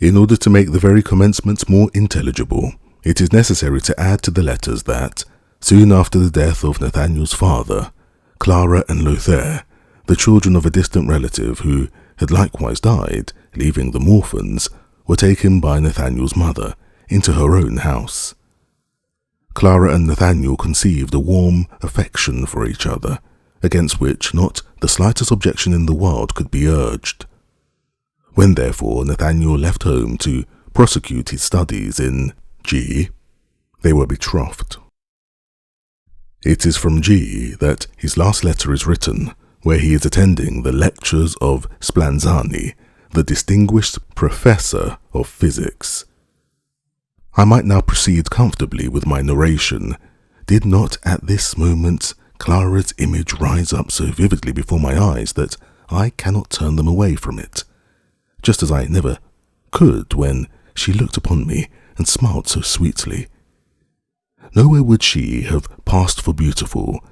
In order to make the very commencement more intelligible, it is necessary to add to the letters that, soon after the death of Nathaniel's father, Clara and Lothar, the children of a distant relative who had likewise died, leaving them orphans, were taken by Nathaniel's mother into her own house. Clara and Nathaniel conceived a warm affection for each other, against which not the slightest objection in the world could be urged. When therefore Nathaniel left home to prosecute his studies in G, they were betrothed. It is from G that his last letter is written, where he is attending the lectures of Splanzani, the distinguished professor of physics. I might now proceed comfortably with my narration, did not at this moment Clara's image rise up so vividly before my eyes that I cannot turn them away from it, just as I never could when she looked upon me and smiled so sweetly. Nowhere would she have passed for beautiful.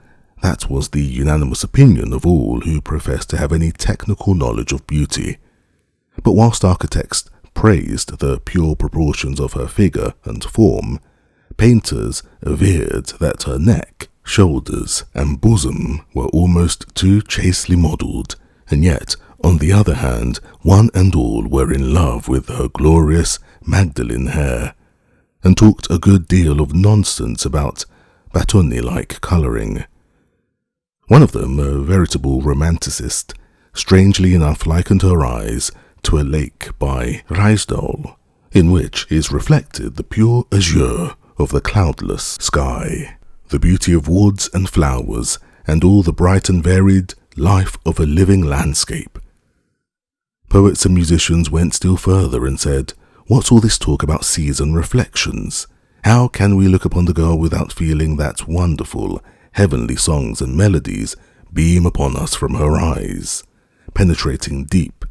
That was the unanimous opinion of all who professed to have any technical knowledge of beauty. But whilst architects praised the pure proportions of her figure and form, painters averred that her neck, shoulders, and bosom were almost too chastely modelled, and yet, on the other hand, one and all were in love with her glorious Magdalene hair, and talked a good deal of nonsense about Battoni-like colouring. One of them, a veritable romanticist, strangely enough likened her eyes to a lake by Ruysdael, in which is reflected the pure azure of the cloudless sky, the beauty of woods and flowers, and all the bright and varied life of a living landscape. Poets and musicians went still further and said, "What's all this talk about seas and reflections? How can we look upon the girl without feeling that wonderful, heavenly songs and melodies beam upon us from her eyes, penetrating deep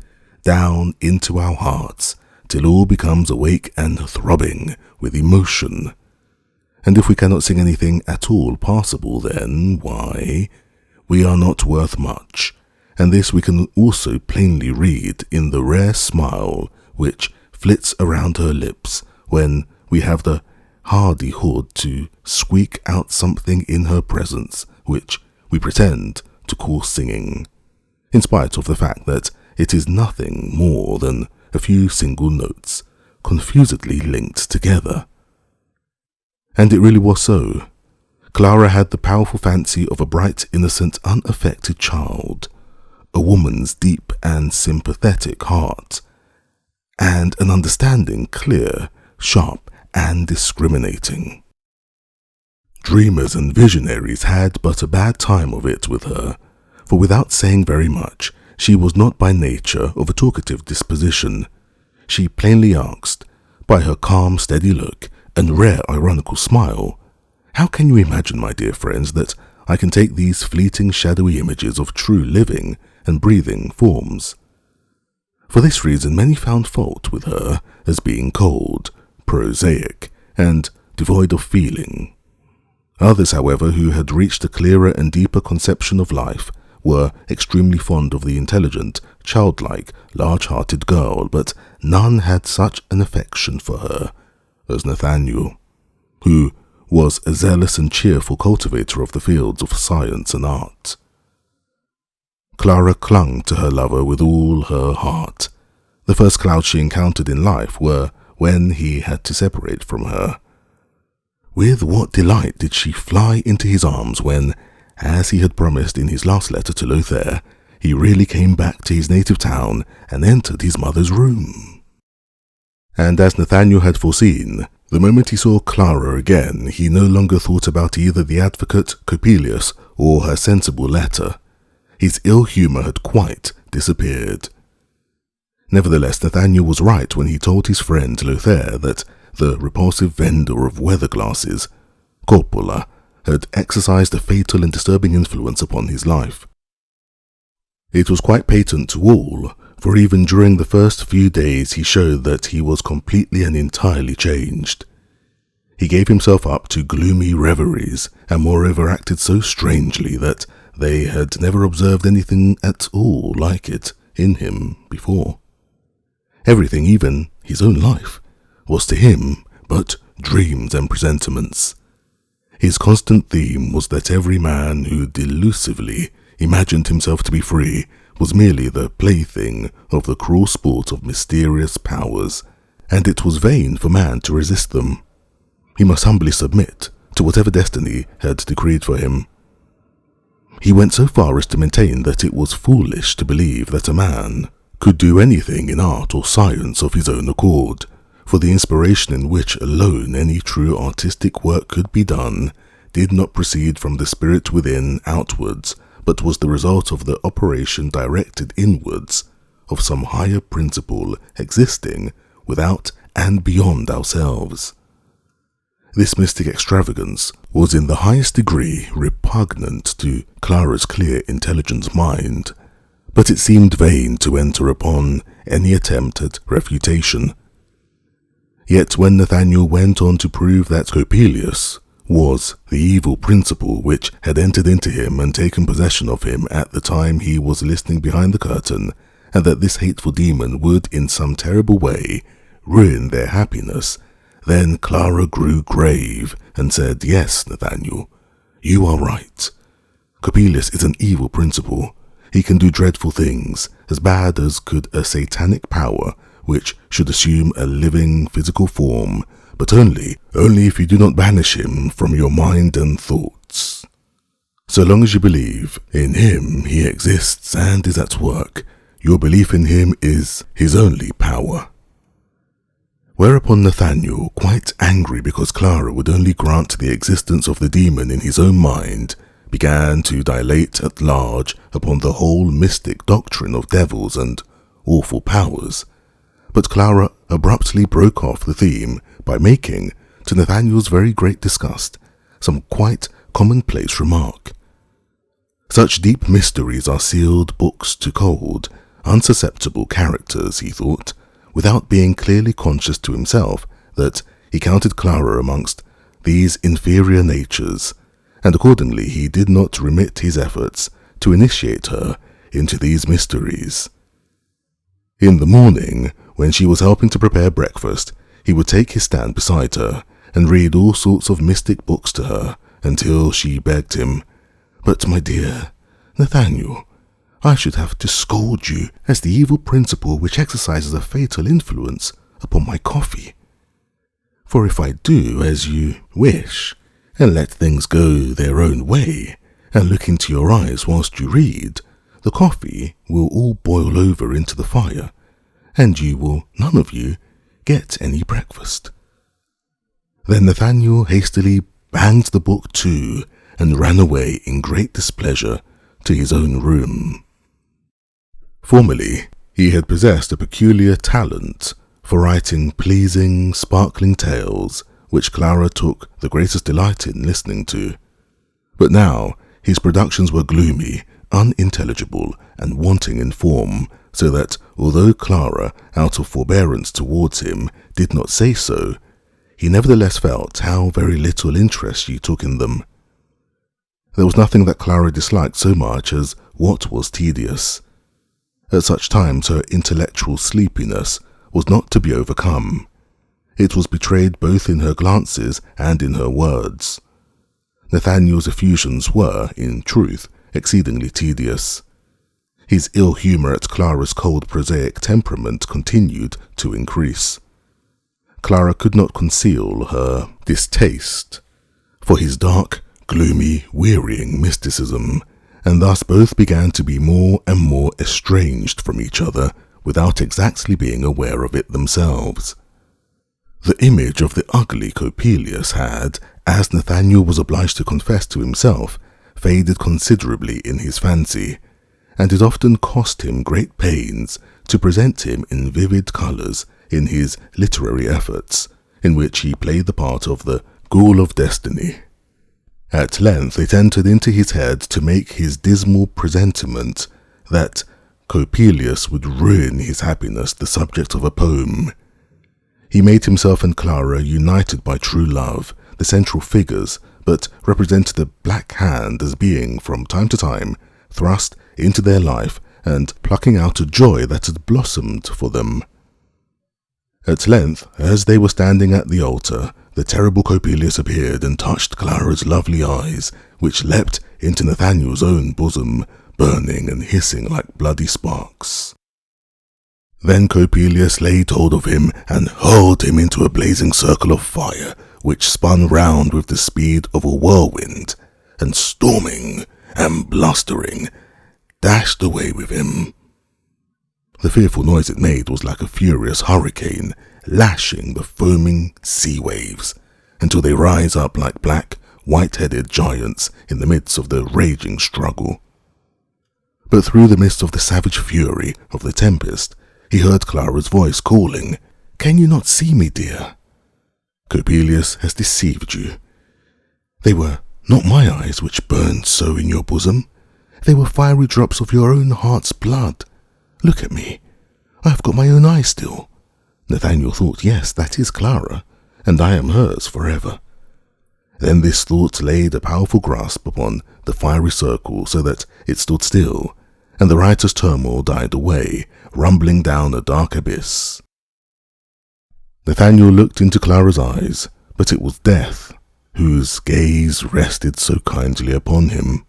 down into our hearts, till all becomes awake and throbbing with emotion? And if we cannot sing anything at all passable, then why, we are not worth much, and this we can also plainly read in the rare smile which flits around her lips when we have the hardihood to squeak out something in her presence which we pretend to call singing, in spite of the fact that it is nothing more than a few single notes confusedly linked together. And it really was so. Clara had the powerful fancy of a bright, innocent, unaffected child, a woman's deep and sympathetic heart, and an understanding clear, sharp, and discriminating. Dreamers and visionaries had but a bad time of it with her, for without saying very much, she was not by nature of a talkative disposition. She plainly asked, by her calm, steady look and rare ironical smile, "How can you imagine, my dear friends, that I can take these fleeting shadowy images of true living and breathing forms?" For this reason many found fault with her as being cold, prosaic, and devoid of feeling. Others, however, who had reached a clearer and deeper conception of life, were extremely fond of the intelligent, childlike, large-hearted girl, but none had such an affection for her as Nathaniel, who was a zealous and cheerful cultivator of the fields of science and art. Clara clung to her lover with all her heart. The first clouds she encountered in life were when he had to separate from her. With what delight did she fly into his arms when, as he had promised in his last letter to Lothar, he really came back to his native town and entered his mother's room. And as Nathaniel had foreseen, the moment he saw Clara again, he no longer thought about either the advocate Coppelius or her sensible letter. His ill humour had quite disappeared. Nevertheless, Nathaniel was right when he told his friend Lothar that the repulsive vendor of weather glasses, Coppola, had exercised a fatal and disturbing influence upon his life. It was quite patent to all, for even during the first few days he showed that he was completely and entirely changed. He gave himself up to gloomy reveries, and moreover acted so strangely that they had never observed anything at all like it in him before. Everything, even his own life, was to him but dreams and presentiments. His constant theme was that every man who delusively imagined himself to be free was merely the plaything of the cruel sport of mysterious powers, and it was vain for man to resist them. He must humbly submit to whatever destiny had decreed for him. He went so far as to maintain that it was foolish to believe that a man could do anything in art or science of his own accord, for the inspiration in which alone any true artistic work could be done did not proceed from the spirit within outwards, but was the result of the operation directed inwards of some higher principle existing without and beyond ourselves. This mystic extravagance was in the highest degree repugnant to Clara's clear, intelligent mind, but it seemed vain to enter upon any attempt at refutation. Yet when Nathaniel went on to prove that Coppelius was the evil principle which had entered into him and taken possession of him at the time he was listening behind the curtain, and that this hateful demon would in some terrible way ruin their happiness, then Clara grew grave and said, "Yes, Nathaniel, you are right. Coppelius is an evil principle. He can do dreadful things, as bad as could a satanic power which should assume a living physical form, but only if you do not banish him from your mind and thoughts. So long as you believe in him, he exists and is at work. Your belief in him is his only power." Whereupon Nathaniel, quite angry because Clara would only grant the existence of the demon in his own mind, began to dilate at large upon the whole mystic doctrine of devils and awful powers. But Clara abruptly broke off the theme by making, to Nathaniel's very great disgust, some quite commonplace remark. Such deep mysteries are sealed books to cold, unsusceptible characters, he thought, without being clearly conscious to himself that he counted Clara amongst these inferior natures, and accordingly he did not remit his efforts to initiate her into these mysteries. In the morning, when she was helping to prepare breakfast, he would take his stand beside her and read all sorts of mystic books to her until she begged him, "But my dear, Nathaniel, I should have to scold you as the evil principle which exercises a fatal influence upon my coffee. For if I do as you wish, and let things go their own way, and look into your eyes whilst you read, the coffee will all boil over into the fire, and you will, none of you, get any breakfast." Then Nathaniel hastily banged the book to and ran away in great displeasure to his own room. Formerly, he had possessed a peculiar talent for writing pleasing, sparkling tales which Clara took the greatest delight in listening to. But now his productions were gloomy, unintelligible, and wanting in form, so that although Clara, out of forbearance towards him, did not say so, he nevertheless felt how very little interest she took in them. There was nothing that Clara disliked so much as what was tedious. At such times her intellectual sleepiness was not to be overcome. It was betrayed both in her glances and in her words. Nathaniel's effusions were, in truth, exceedingly tedious. His ill humour at Clara's cold prosaic temperament continued to increase. Clara could not conceal her distaste for his dark, gloomy, wearying mysticism, and thus both began to be more and more estranged from each other without exactly being aware of it themselves. The image of the ugly Coppelius had, as Nathaniel was obliged to confess to himself, faded considerably in his fancy, and it often cost him great pains to present him in vivid colours in his literary efforts, in which he played the part of the ghoul of destiny. At length it entered into his head to make his dismal presentiment that Coppelius would ruin his happiness the subject of a poem. He made himself and Clara, united by true love, the central figures, but represented the Black Hand as being, from time to time, thrust into their life and plucking out a joy that had blossomed for them. At length, as they were standing at the altar, the terrible Coppelius appeared and touched Clara's lovely eyes, which leapt into Nathaniel's own bosom, burning and hissing like bloody sparks. Then Coppelius laid hold of him and hurled him into a blazing circle of fire, which spun round with the speed of a whirlwind, and storming and blustering, dashed away with him. The fearful noise it made was like a furious hurricane, lashing the foaming sea waves, until they rise up like black, white-headed giants in the midst of the raging struggle. But through the midst of the savage fury of the tempest, he heard Clara's voice calling, "Can you not see me, dear? Coppelius has deceived you. They were not my eyes which burned so in your bosom. They were fiery drops of your own heart's blood. Look at me. I have got my own eye still." Nathaniel thought, yes, that is Clara, and I am hers forever. Then this thought laid a powerful grasp upon the fiery circle so that it stood still, and the riotous turmoil died away, rumbling down a dark abyss. Nathaniel looked into Clara's eyes, but it was death, whose gaze rested so kindly upon him.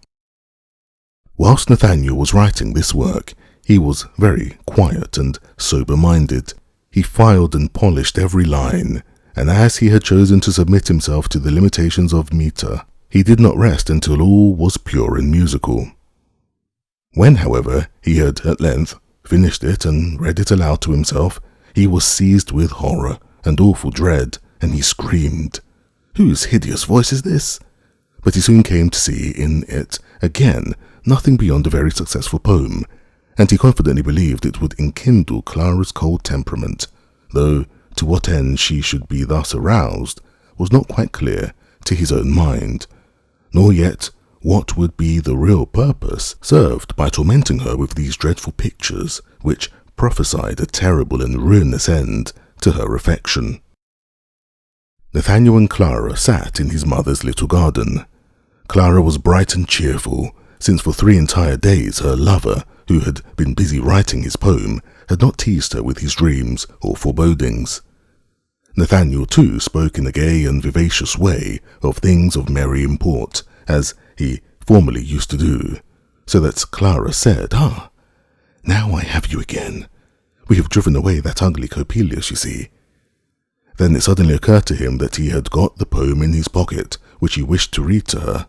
Whilst Nathaniel was writing this work, he was very quiet and sober-minded. He filed and polished every line, and as he had chosen to submit himself to the limitations of metre, he did not rest until all was pure and musical. When, however, he had at length finished it and read it aloud to himself, he was seized with horror and awful dread, and he screamed, "Whose hideous voice is this?" But he soon came to see in it, again, nothing beyond a very successful poem, and he confidently believed it would enkindle Clara's cold temperament, though to what end she should be thus aroused was not quite clear to his own mind, nor yet what would be the real purpose served by tormenting her with these dreadful pictures which prophesied a terrible and ruinous end to her affection. Nathaniel and Clara sat in his mother's little garden. Clara was bright and cheerful, since for 3 entire days her lover, who had been busy writing his poem, had not teased her with his dreams or forebodings. Nathaniel, too, spoke in a gay and vivacious way of things of merry import, as he formerly used to do, so that Clara said, "Ah, now I have you again. We have driven away that ugly Coppelius, you see." Then it suddenly occurred to him that he had got the poem in his pocket, which he wished to read to her.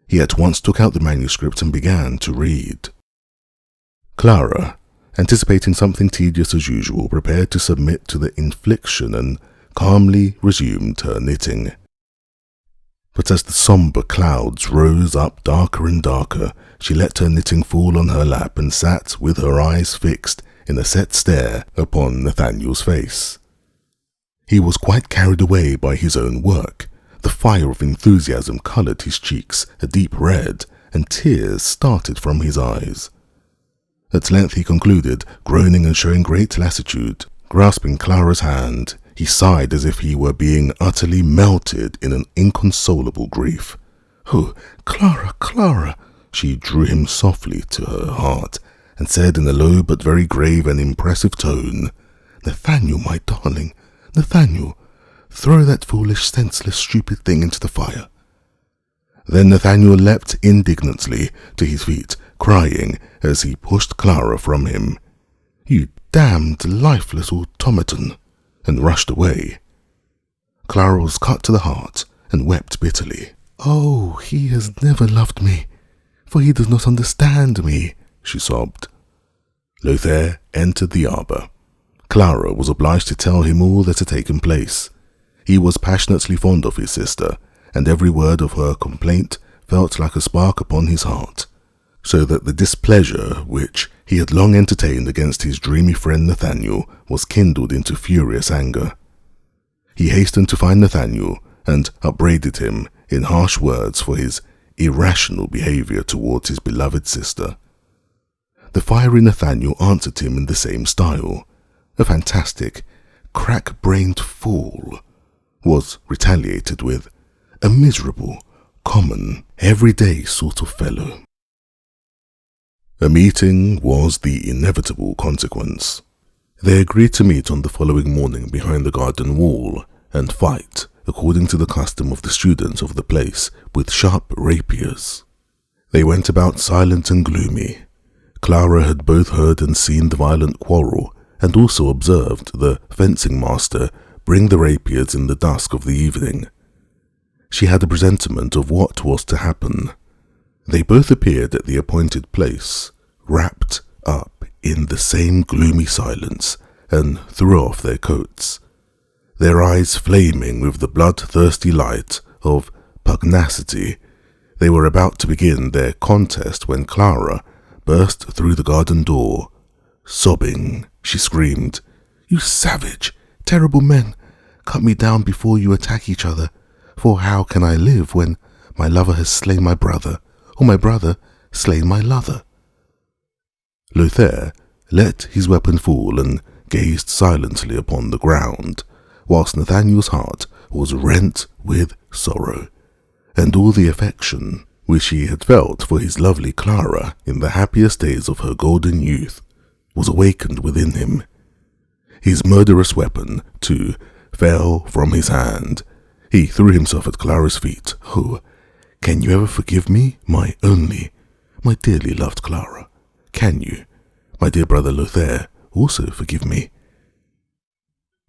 He at once took out the manuscript and began to read. Clara, anticipating something tedious as usual, prepared to submit to the infliction and calmly resumed her knitting. But as the sombre clouds rose up darker and darker, she let her knitting fall on her lap and sat with her eyes fixed in a set stare upon Nathaniel's face. He was quite carried away by his own work. The fire of enthusiasm coloured his cheeks a deep red, and tears started from his eyes. At length he concluded, groaning and showing great lassitude. Grasping Clara's hand, he sighed as if he were being utterly melted in an inconsolable grief. "Oh, Clara, Clara!" She drew him softly to her heart, and said in a low but very grave and impressive tone, "Nathaniel, my darling, Nathaniel, throw that foolish, senseless, stupid thing into the fire." Then Nathaniel leapt indignantly to his feet, crying as he pushed Clara from him, "You damned, lifeless automaton," and rushed away. Clara was cut to the heart and wept bitterly. "Oh, he has never loved me, for he does not understand me," she sobbed. Lothar entered the arbour. Clara was obliged to tell him all that had taken place. He was passionately fond of his sister, and every word of her complaint felt like a spark upon his heart, so that the displeasure which he had long entertained against his dreamy friend Nathaniel was kindled into furious anger. He hastened to find Nathaniel and upbraided him in harsh words for his irrational behaviour towards his beloved sister. The fiery Nathaniel answered him in the same style. A fantastic, crack-brained fool was retaliated with, a miserable, common, everyday sort of fellow. A meeting was the inevitable consequence. They agreed to meet on the following morning behind the garden wall and fight, according to the custom of the students of the place, with sharp rapiers. They went about silent and gloomy. Clara had both heard and seen the violent quarrel, and also observed the fencing master bring the rapiers in the dusk of the evening. She had a presentiment of what was to happen. They both appeared at the appointed place, wrapped up in the same gloomy silence, and threw off their coats, their eyes flaming with the bloodthirsty light of pugnacity. They were about to begin their contest when Clara burst through the garden door. Sobbing, she screamed, "You savage, terrible men, cut me down before you attack each other, for how can I live when my lover has slain my brother, or my brother slain my lover?" Lothar let his weapon fall and gazed silently upon the ground, whilst Nathaniel's heart was rent with sorrow, and all the affection which he had felt for his lovely Clara in the happiest days of her golden youth was awakened within him. His murderous weapon, too, fell from his hand. He threw himself at Clara's feet. "Oh, can you ever forgive me, my only, my dearly loved Clara? Can you, my dear brother Lothar, also forgive me?"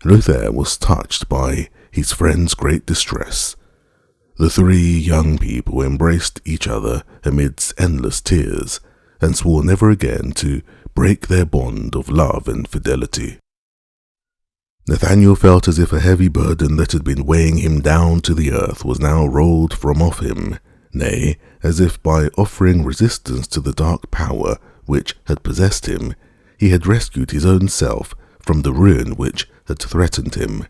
Lothar was touched by his friend's great distress. The 3 young people embraced each other amidst endless tears, and swore never again to break their bond of love and fidelity. Nathaniel felt as if a heavy burden that had been weighing him down to the earth was now rolled from off him, nay, as if by offering resistance to the dark power which had possessed him, he had rescued his own self from the ruin which had threatened him.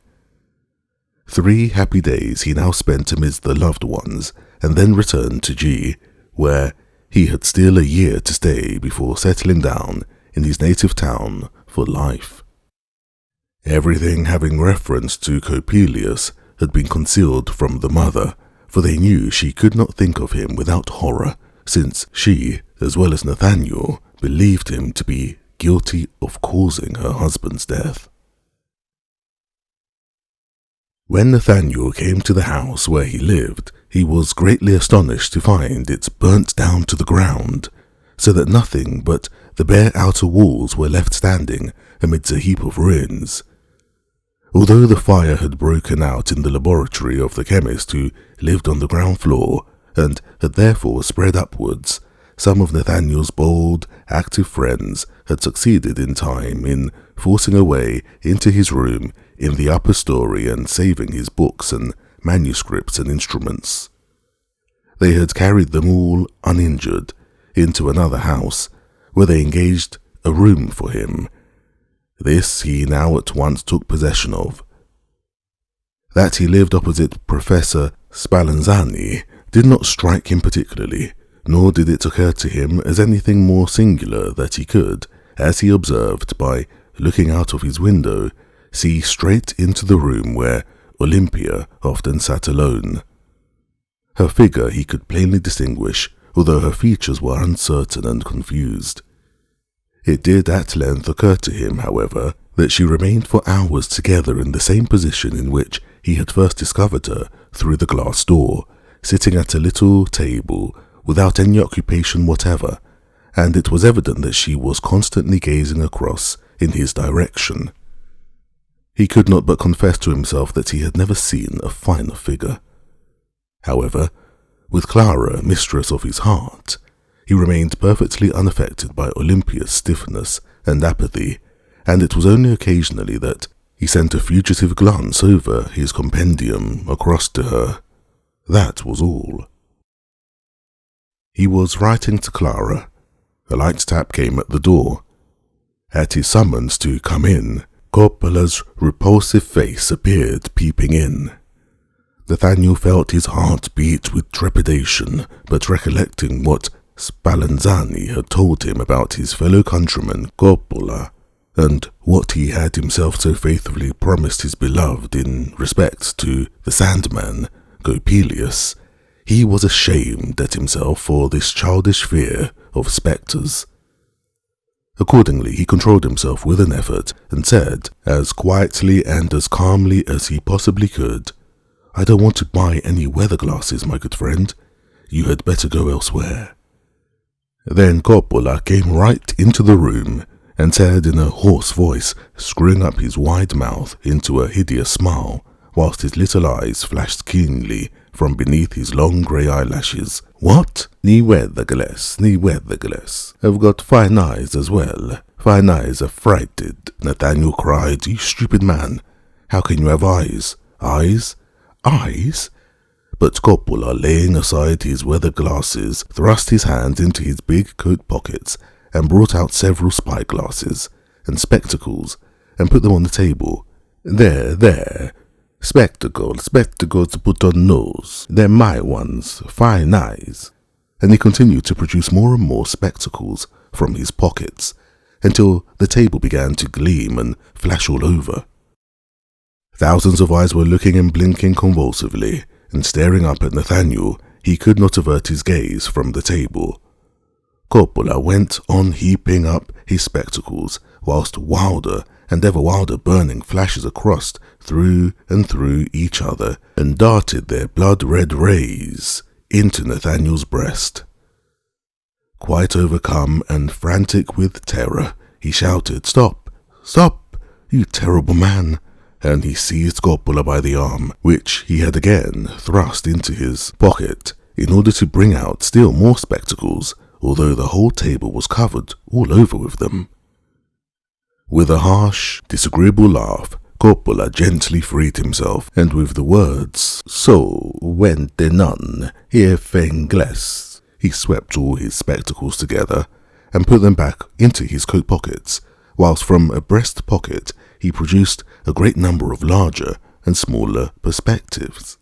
3 happy days he now spent amidst the loved ones, and then returned to G, where he had still a year to stay before settling down in his native town for life. Everything having reference to Coppelius had been concealed from the mother, for they knew she could not think of him without horror, since she, as well as Nathaniel, believed him to be guilty of causing her husband's death. When Nathaniel came to the house where he lived, he was greatly astonished to find it burnt down to the ground, so that nothing but the bare outer walls were left standing amidst a heap of ruins. Although the fire had broken out in the laboratory of the chemist who lived on the ground floor, and had therefore spread upwards, some of Nathaniel's bold, active friends had succeeded in time in forcing a way into his room in the upper story and saving his books and manuscripts and instruments. They had carried them all uninjured into another house, where they engaged a room for him. This he now at once took possession of. That he lived opposite Professor Spallanzani did not strike him particularly, nor did it occur to him as anything more singular that he could, as he observed by looking out of his window, see straight into the room where Olympia often sat alone. Her figure he could plainly distinguish, although her features were uncertain and confused. It did at length occur to him, however, that she remained for hours together in the same position in which he had first discovered her through the glass door, sitting at a little table without any occupation whatever, and it was evident that she was constantly gazing across in his direction. He could not but confess to himself that he had never seen a finer figure. However, with Clara mistress of his heart, he remained perfectly unaffected by Olympia's stiffness and apathy, and it was only occasionally that he sent a fugitive glance over his compendium across to her. That was all. He was writing to Clara. A light tap came at the door. At his summons to come in, Coppola's repulsive face appeared peeping in. Nathaniel felt his heart beat with trepidation, but recollecting what Spallanzani had told him about his fellow countryman Coppola, and what he had himself so faithfully promised his beloved in respect to the Sandmann, Coppelius, he was ashamed at himself for this childish fear of spectres. Accordingly, he controlled himself with an effort and said, as quietly and as calmly as he possibly could, "I don't want to buy any weather glasses, my good friend. You had better go elsewhere." Then Coppola came right into the room and said in a hoarse voice, screwing up his wide mouth into a hideous smile, whilst his little eyes flashed keenly from beneath his long grey eyelashes, "What? Ni weatherglass, ni weatherglass. I've got fine eyes as well. Fine eyes are frighted," Nathaniel cried. "You stupid man. How can you have eyes? Eyes? Eyes?" But Coppola, laying aside his weather glasses, thrust his hands into his big coat pockets and brought out several spyglasses and spectacles and put them on the table. There. Spectacles to put on nose. They're my ones. Fine eyes." And he continued to produce more and more spectacles from his pockets, until the table began to gleam and flash all over. Thousands of eyes were looking and blinking convulsively, and staring up at Nathaniel, he could not avert his gaze from the table. Coppola went on heaping up his spectacles, whilst wilder and ever wilder burning flashes crossed through and through each other and darted their blood-red rays into Nathaniel's breast. Quite overcome and frantic with terror, he shouted, "Stop! Stop! You terrible man!" And he seized Coppola by the arm, which he had again thrust into his pocket, in order to bring out still more spectacles, although the whole table was covered all over with them. With a harsh, disagreeable laugh, Coppola gently freed himself, and with the words, "So went the nun, here fengles," he swept all his spectacles together and put them back into his coat pockets, whilst from a breast pocket he produced a great number of larger and smaller perspectives.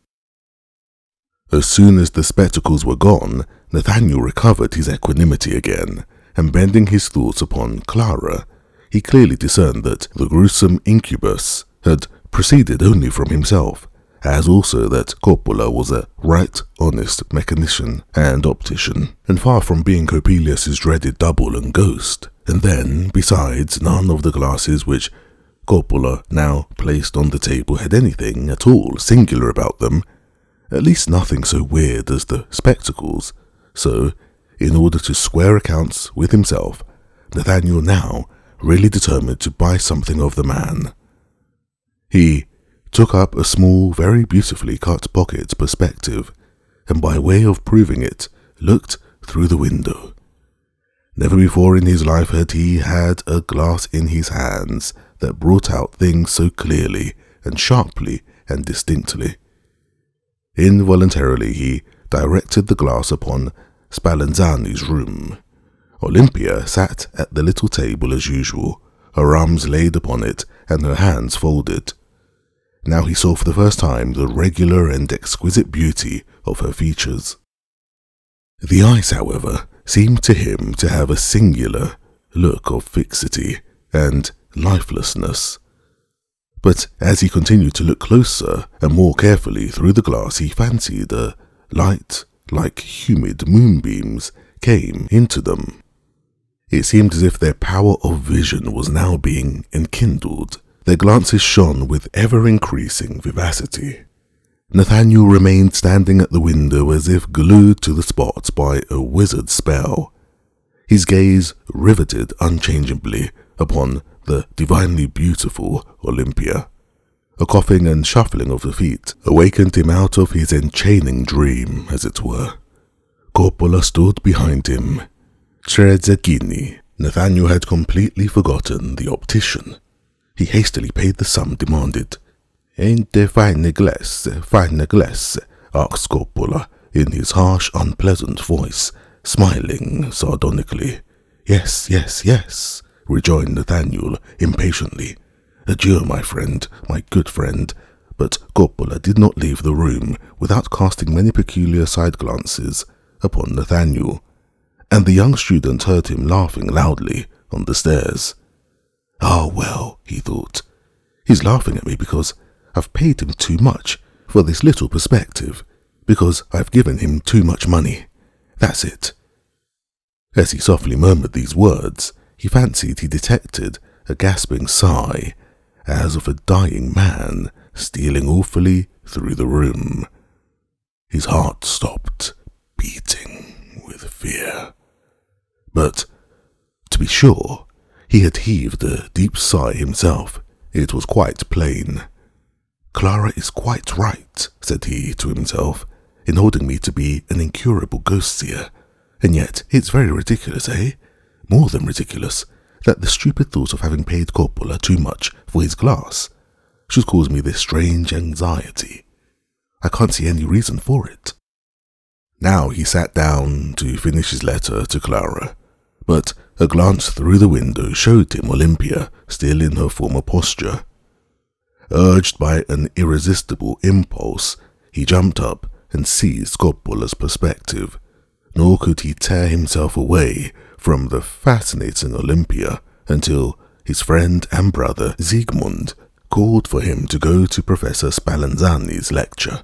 As soon as the spectacles were gone, Nathaniel recovered his equanimity again, and bending his thoughts upon Clara, he clearly discerned that the gruesome incubus had proceeded only from himself, as also that Coppola was a right honest mechanician and optician, and far from being Coppelius's dreaded double and ghost. And then, besides, none of the glasses which Coppola now placed on the table had anything at all singular about them, at least nothing so weird as the spectacles. So, in order to square accounts with himself, Nathaniel now really determined to buy something of the man. He took up a small, very beautifully cut pocket perspective, and by way of proving it, looked through the window. Never before in his life had he had a glass in his hands that brought out things so clearly and sharply and distinctly. Involuntarily he directed the glass upon Spallanzani's room. Olympia sat at the little table as usual, her arms laid upon it and her hands folded. Now he saw for the first time the regular and exquisite beauty of her features. The eyes, however, seemed to him to have a singular look of fixity and lifelessness. But as he continued to look closer and more carefully through the glass, he fancied a light, like humid moonbeams, came into them. It seemed as if their power of vision was now being enkindled. Their glances shone with ever-increasing vivacity. Nathaniel remained standing at the window as if glued to the spot by a wizard's spell, his gaze riveted unchangeably upon the divinely beautiful Olympia. A coughing and shuffling of the feet awakened him out of his enchaining dream, as it were. Coppola stood behind him. Trezzechini. Nathaniel had completely forgotten the optician. He hastily paid the sum demanded. "Ain't there fine glass, asked Coppola in his harsh, unpleasant voice, smiling sardonically. Yes, rejoined Nathaniel impatiently. Adieu, my friend, my good friend. But Coppola did not leave the room without casting many peculiar side glances upon Nathaniel, and the young student heard him laughing loudly on the stairs. "Ah, well," he thought, "he's laughing at me because I've paid him too much for this little perspective, because I've given him too much money. That's it." As he softly murmured these words, he fancied he detected a gasping sigh, as of a dying man, stealing awfully through the room. His heart stopped beating with fear. But, to be sure, he had heaved a deep sigh himself. It was quite plain. "Clara is quite right," said he to himself, "in holding me to be an incurable ghost-seer. And yet it's very ridiculous, eh? More than ridiculous, that the stupid thought of having paid Coppola too much for his glass should cause me this strange anxiety. I can't see any reason for it." Now he sat down to finish his letter to Clara, but a glance through the window showed him Olympia still in her former posture. Urged by an irresistible impulse, he jumped up and seized Coppola's perspective, nor could he tear himself away from the fascinating Olympia until his friend and brother Siegmund called for him to go to Professor Spallanzani's lecture.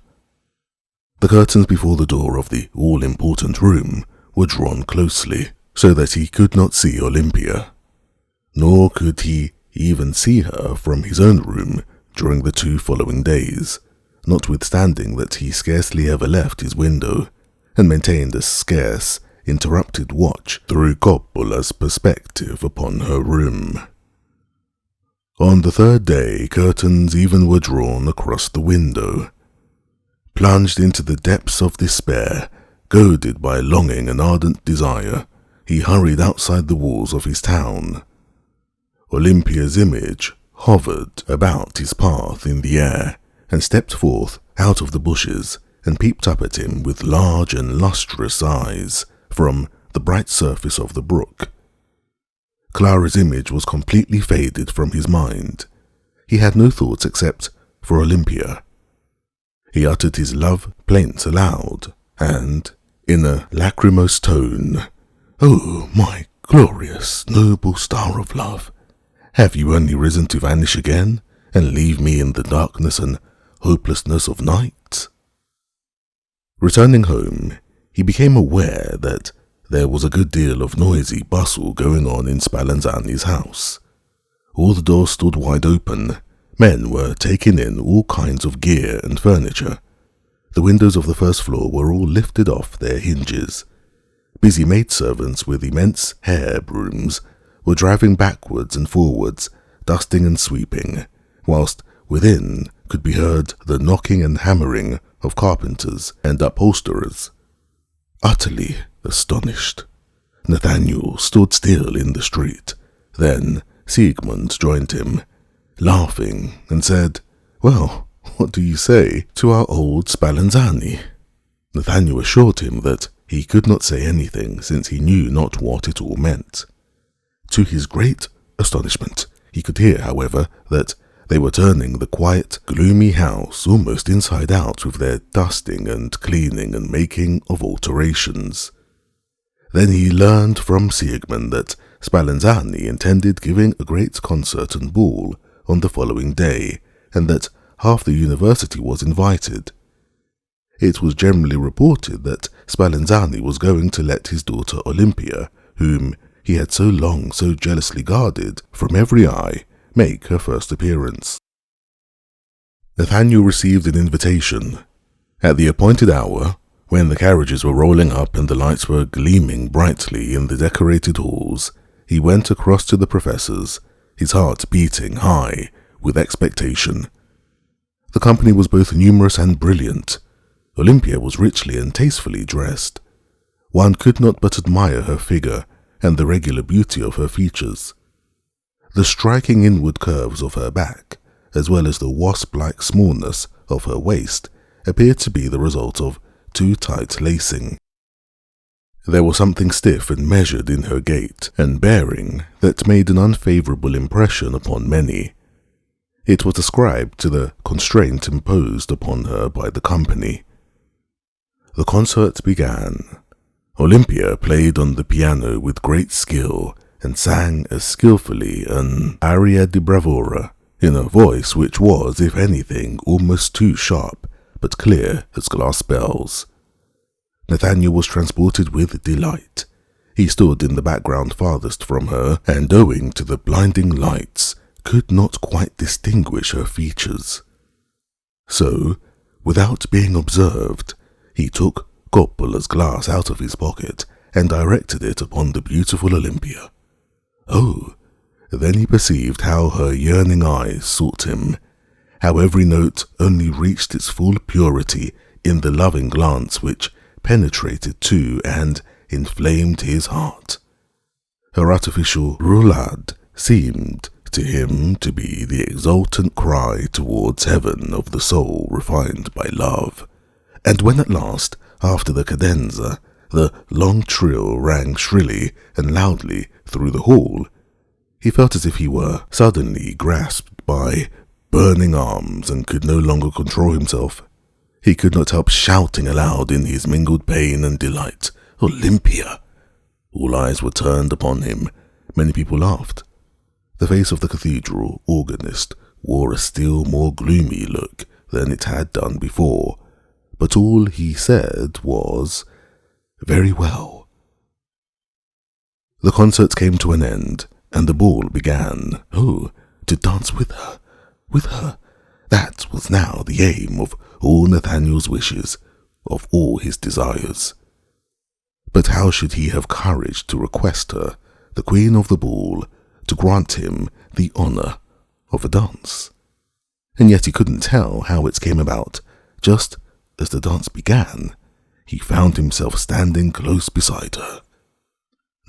The curtains before the door of the all-important room were drawn closely, so that he could not see Olympia, nor could he even see her from his own room during the 2 following days, notwithstanding that he scarcely ever left his window, and maintained a scarce, interrupted watch through Coppola's perspective upon her room. On the 3rd day, curtains even were drawn across the window. Plunged into the depths of despair, goaded by longing and ardent desire, he hurried outside the walls of his town. Olympia's image hovered about his path in the air, and stepped forth out of the bushes and peeped up at him with large and lustrous eyes from the bright surface of the brook. Clara's image was completely faded from his mind. He had no thoughts except for Olympia. He uttered his love plaints aloud, and, in a lachrymose tone, "Oh, my glorious, noble star of love, have you only risen to vanish again, and leave me in the darkness and hopelessness of night?" Returning home, he became aware that there was a good deal of noisy bustle going on in Spallanzani's house. All the doors stood wide open. Men were taking in all kinds of gear and furniture. The windows of the first floor were all lifted off their hinges. Busy maidservants with immense hair brooms were driving backwards and forwards, dusting and sweeping, whilst within could be heard the knocking and hammering of carpenters and upholsterers. Utterly astonished, Nathaniel stood still in the street. Then Siegmund joined him, laughing, and said, "Well, what do you say to our old Spallanzani?" Nathaniel assured him that he could not say anything, since he knew not what it all meant. To his great astonishment, he could hear, however, that they were turning the quiet, gloomy house almost inside out with their dusting and cleaning and making of alterations. Then he learned from Siegmund that Spallanzani intended giving a great concert and ball on the following day, and that half the university was invited. It was generally reported that Spallanzani was going to let his daughter Olympia, whom he had so long so jealously guarded from every eye, make her first appearance. Nathaniel received an invitation. At the appointed hour, when the carriages were rolling up and the lights were gleaming brightly in the decorated halls, he went across to the professor's, his heart beating high with expectation. The company was both numerous and brilliant. Olympia was richly and tastefully dressed. One could not but admire her figure and the regular beauty of her features. The striking inward curves of her back, as well as the wasp-like smallness of her waist, appeared to be the result of too tight lacing. There was something stiff and measured in her gait and bearing that made an unfavourable impression upon many. It was ascribed to the constraint imposed upon her by the company. The concert began. Olympia played on the piano with great skill and sang as skillfully an aria di bravura in a voice which was, if anything, almost too sharp, but clear as glass bells. Nathaniel was transported with delight. He stood in the background farthest from her, and owing to the blinding lights, could not quite distinguish her features. So, without being observed, he took Coppola's glass out of his pocket and directed it upon the beautiful Olympia. Oh, then he perceived how her yearning eyes sought him, how every note only reached its full purity in the loving glance which penetrated to and inflamed his heart. Her artificial roulade seemed to him to be the exultant cry towards heaven of the soul refined by love, and when at last, after the cadenza, the long trill rang shrilly and loudly through the hall, he felt as if he were suddenly grasped by burning arms and could no longer control himself. He could not help shouting aloud in his mingled pain and delight, "Olympia!" All eyes were turned upon him. Many people laughed. The face of the cathedral organist wore a still more gloomy look than it had done before, but all he said was, "Very well." The concert came to an end, and the ball began. Oh, to dance with her, with her! That was now the aim of all Nathaniel's wishes, of all his desires. But how should he have courage to request her, the queen of the ball, to grant him the honour of a dance? And yet he couldn't tell how it came about. Just as the dance began, he found himself standing close beside her.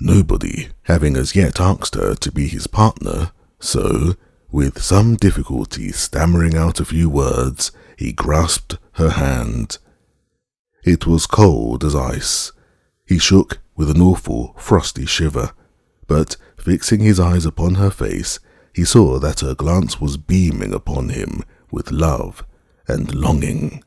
Nobody having as yet asked her to be his partner, so, with some difficulty stammering out a few words, he grasped her hand. It was cold as ice. He shook with an awful, frosty shiver, but fixing his eyes upon her face, he saw that her glance was beaming upon him with love and longing.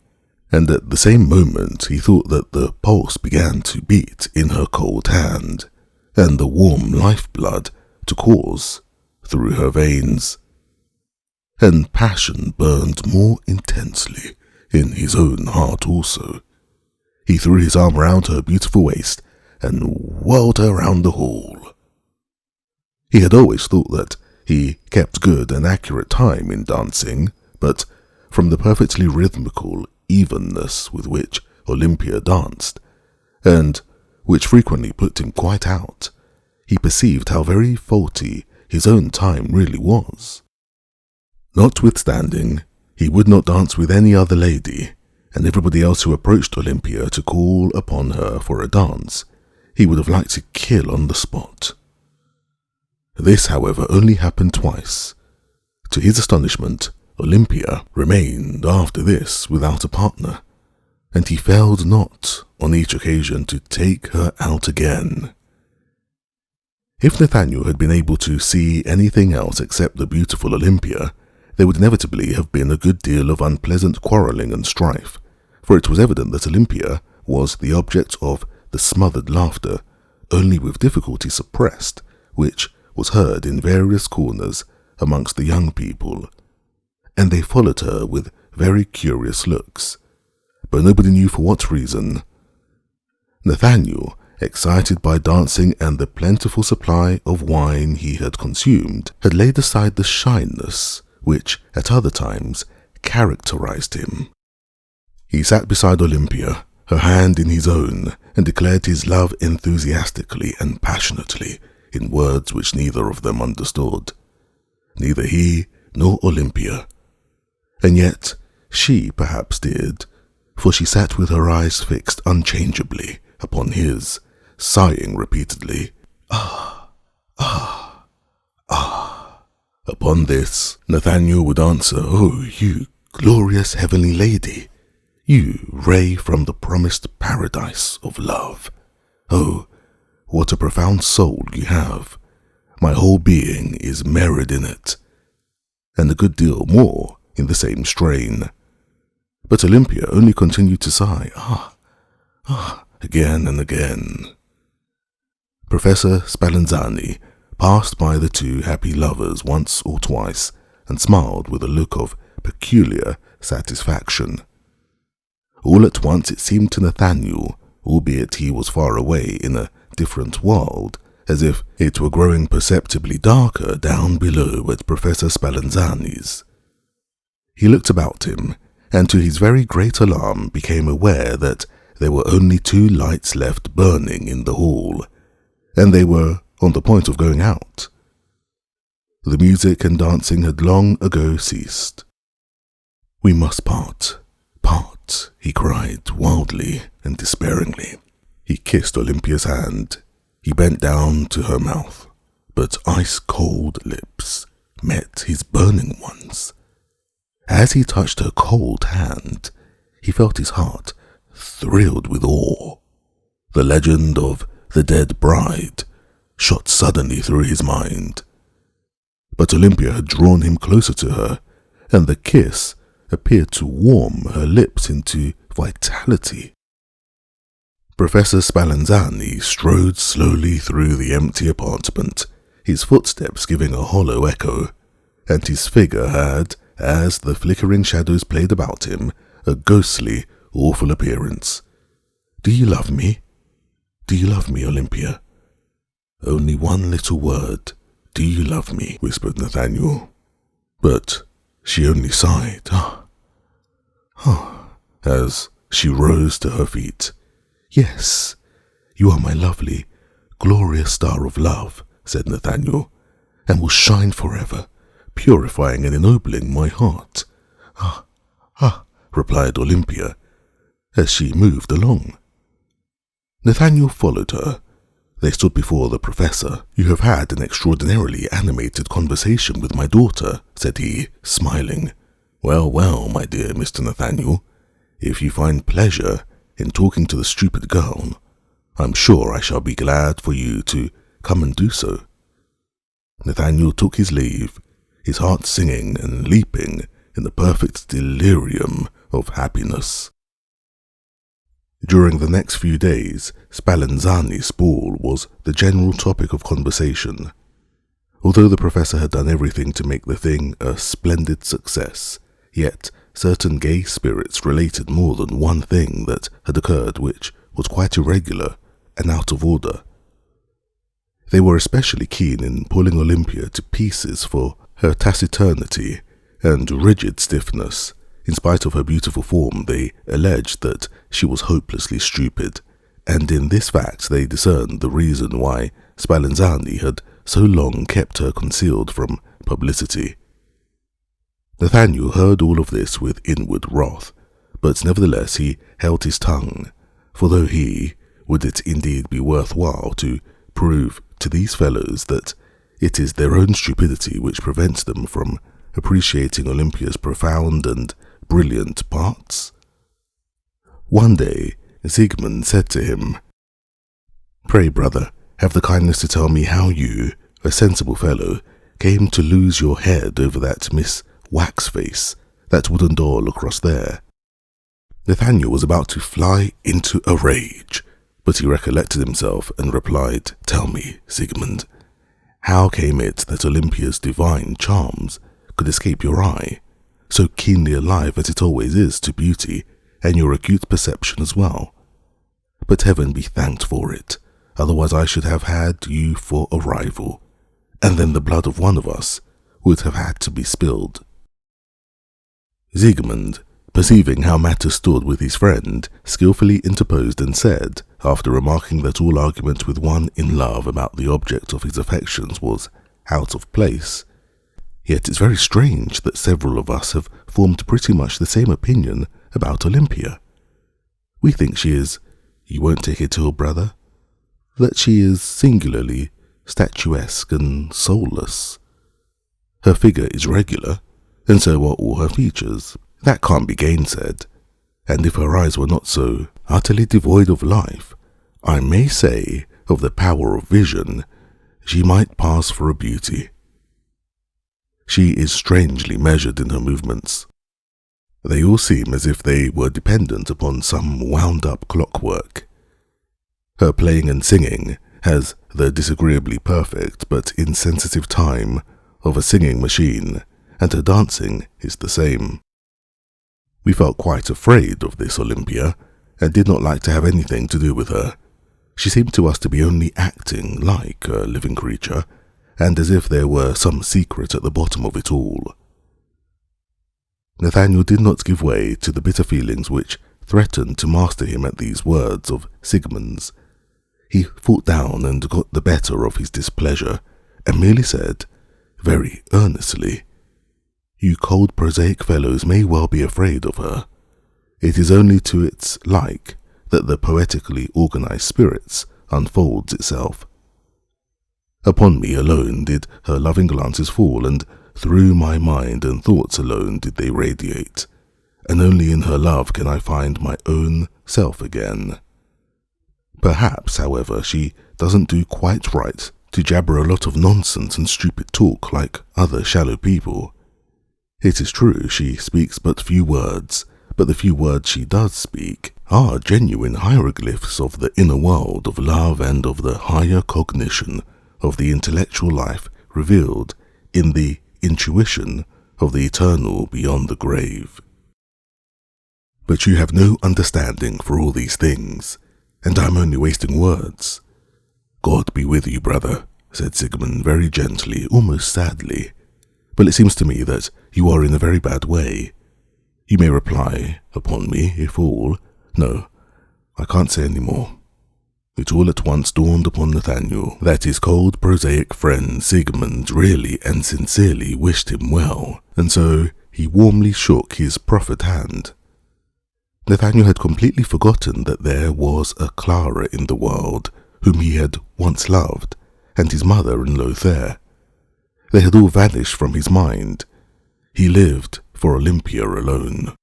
And at the same moment he thought that the pulse began to beat in her cold hand, and the warm lifeblood to course through her veins. And passion burned more intensely in his own heart also. He threw his arm round her beautiful waist and whirled her round the hall. He had always thought that he kept good and accurate time in dancing, but from the perfectly rhythmical evenness with which Olympia danced, and which frequently put him quite out, he perceived how very faulty his own time really was. Notwithstanding, he would not dance with any other lady, and everybody else who approached Olympia to call upon her for a dance, he would have liked to kill on the spot. This, however, only happened twice. To his astonishment, Olympia remained after this without a partner, and he failed not on each occasion to take her out again. If Nathaniel had been able to see anything else except the beautiful Olympia, there would inevitably have been a good deal of unpleasant quarrelling and strife, for it was evident that Olympia was the object of the smothered laughter, only with difficulty suppressed, which was heard in various corners amongst the young people, and they followed her with very curious looks, but nobody knew for what reason. Nathaniel, excited by dancing and the plentiful supply of wine he had consumed, had laid aside the shyness which at other times characterized him. He sat beside Olympia, her hand in his own, and declared his love enthusiastically and passionately in words which neither of them understood, neither he nor Olympia. And yet she perhaps did, for she sat with her eyes fixed unchangeably upon his, sighing repeatedly, "Ah, ah, ah." Upon this, Nathaniel would answer, "Oh, you glorious heavenly lady, you ray from the promised paradise of love. Oh, what a profound soul you have. My whole being is married in it," and a good deal more in the same strain. But Olympia only continued to sigh, "Ah, ah," again and again. Professor Spallanzani passed by the two happy lovers once or twice and smiled with a look of peculiar satisfaction. All at once it seemed to Nathaniel, albeit he was far away in a different world, as if it were growing perceptibly darker down below at Professor Spallanzani's. He looked about him, and to his very great alarm became aware that there were only 2 lights left burning in the hall, and they were on the point of going out. The music and dancing had long ago ceased. "We must part, part," he cried wildly and despairingly. He kissed Olympia's hand. He bent down to her mouth, but ice-cold lips met his burning ones. As he touched her cold hand, he felt his heart thrilled with awe. The legend of the dead bride shot suddenly through his mind. But Olympia had drawn him closer to her, and the kiss appeared to warm her lips into vitality. Professor Spallanzani strode slowly through the empty apartment, his footsteps giving a hollow echo, and his figure had, as the flickering shadows played about him, a ghostly, awful appearance. "Do you love me? Do you love me, Olympia?" "Only one little word. Do you love me?" whispered Nathaniel. But she only sighed, as she rose to her feet. "Yes, you are my lovely, glorious star of love," said Nathaniel, "and will shine forever, purifying and ennobling my heart." Replied Olympia, as she moved along. Nathaniel followed her. They stood before the professor. "You have had an extraordinarily animated conversation with my daughter," said he, smiling. "Well, well, my dear Mr. Nathaniel, if you find pleasure in talking to the stupid girl, I'm sure I shall be glad for you to come and do so." Nathaniel took his leave, his heart singing and leaping in a perfect delirium of happiness. During the next few days, Spallanzani's ball was the general topic of conversation. Although the professor had done everything to make the thing a splendid success, yet certain gay spirits related more than one thing that had occurred which was quite irregular and out of order. They were especially keen in pulling Olympia to pieces for her taciturnity and rigid stiffness. In spite of her beautiful form, they alleged that she was hopelessly stupid, and in this fact they discerned the reason why Spallanzani had so long kept her concealed from publicity. Nathaniel heard all of this with inward wrath, but nevertheless he held his tongue, for though would it indeed be worthwhile to prove to these fellows that it is their own stupidity which prevents them from appreciating Olympia's profound and brilliant parts? One day, Siegmund said to him, "Pray, brother, have the kindness to tell me how you, a sensible fellow, came to lose your head over that Miss Waxface, that wooden doll across there." Nathaniel was about to fly into a rage, but he recollected himself and replied, "Tell me, Siegmund, how came it that Olympia's divine charms could escape your eye, so keenly alive as it always is to beauty, and your acute perception as well? But heaven be thanked for it, otherwise I should have had you for a rival, and then the blood of one of us would have had to be spilled." Siegmund, perceiving how matters stood with his friend, skillfully interposed and said, after remarking that all argument with one in love about the object of his affections was out of place, "Yet it's very strange that several of us have formed pretty much the same opinion about Olympia. We think she is, you won't take it ill, brother, that she is singularly statuesque and soulless. Her figure is regular, and so are all her features. That can't be gainsaid, and if her eyes were not so utterly devoid of life, I may say, of the power of vision, she might pass for a beauty. She is strangely measured in her movements. They all seem as if they were dependent upon some wound-up clockwork. Her playing and singing has the disagreeably perfect but insensitive time of a singing machine, and her dancing is the same. We felt quite afraid of this Olympia, and did not like to have anything to do with her. She seemed to us to be only acting like a living creature, and as if there were some secret at the bottom of it all." Nathaniel did not give way to the bitter feelings which threatened to master him at these words of Siegmund's. He fought down and got the better of his displeasure, and merely said, very earnestly, "You cold prosaic fellows may well be afraid of her. It is only to its like that the poetically organized spirits unfolds itself. Upon me alone did her loving glances fall, and through my mind and thoughts alone did they radiate, and only in her love can I find my own self again. Perhaps, however, she doesn't do quite right to jabber a lot of nonsense and stupid talk like other shallow people. It is true she speaks but few words, but the few words she does speak are genuine hieroglyphs of the inner world of love and of the higher cognition of the intellectual life revealed in the intuition of the eternal beyond the grave. But you have no understanding for all these things, and I am only wasting words. God be with you, brother," said Siegmund very gently, almost sadly. "But it seems to me that you are in a very bad way. You may reply upon me, if all— No, I can't say any more." It all at once dawned upon Nathaniel that his cold, prosaic friend Siegmund really and sincerely wished him well, and so he warmly shook his proffered hand. Nathaniel had completely forgotten that there was a Clara in the world whom he had once loved, and his mother and Lothar. They had all vanished from his mind. He lived for Olympia alone.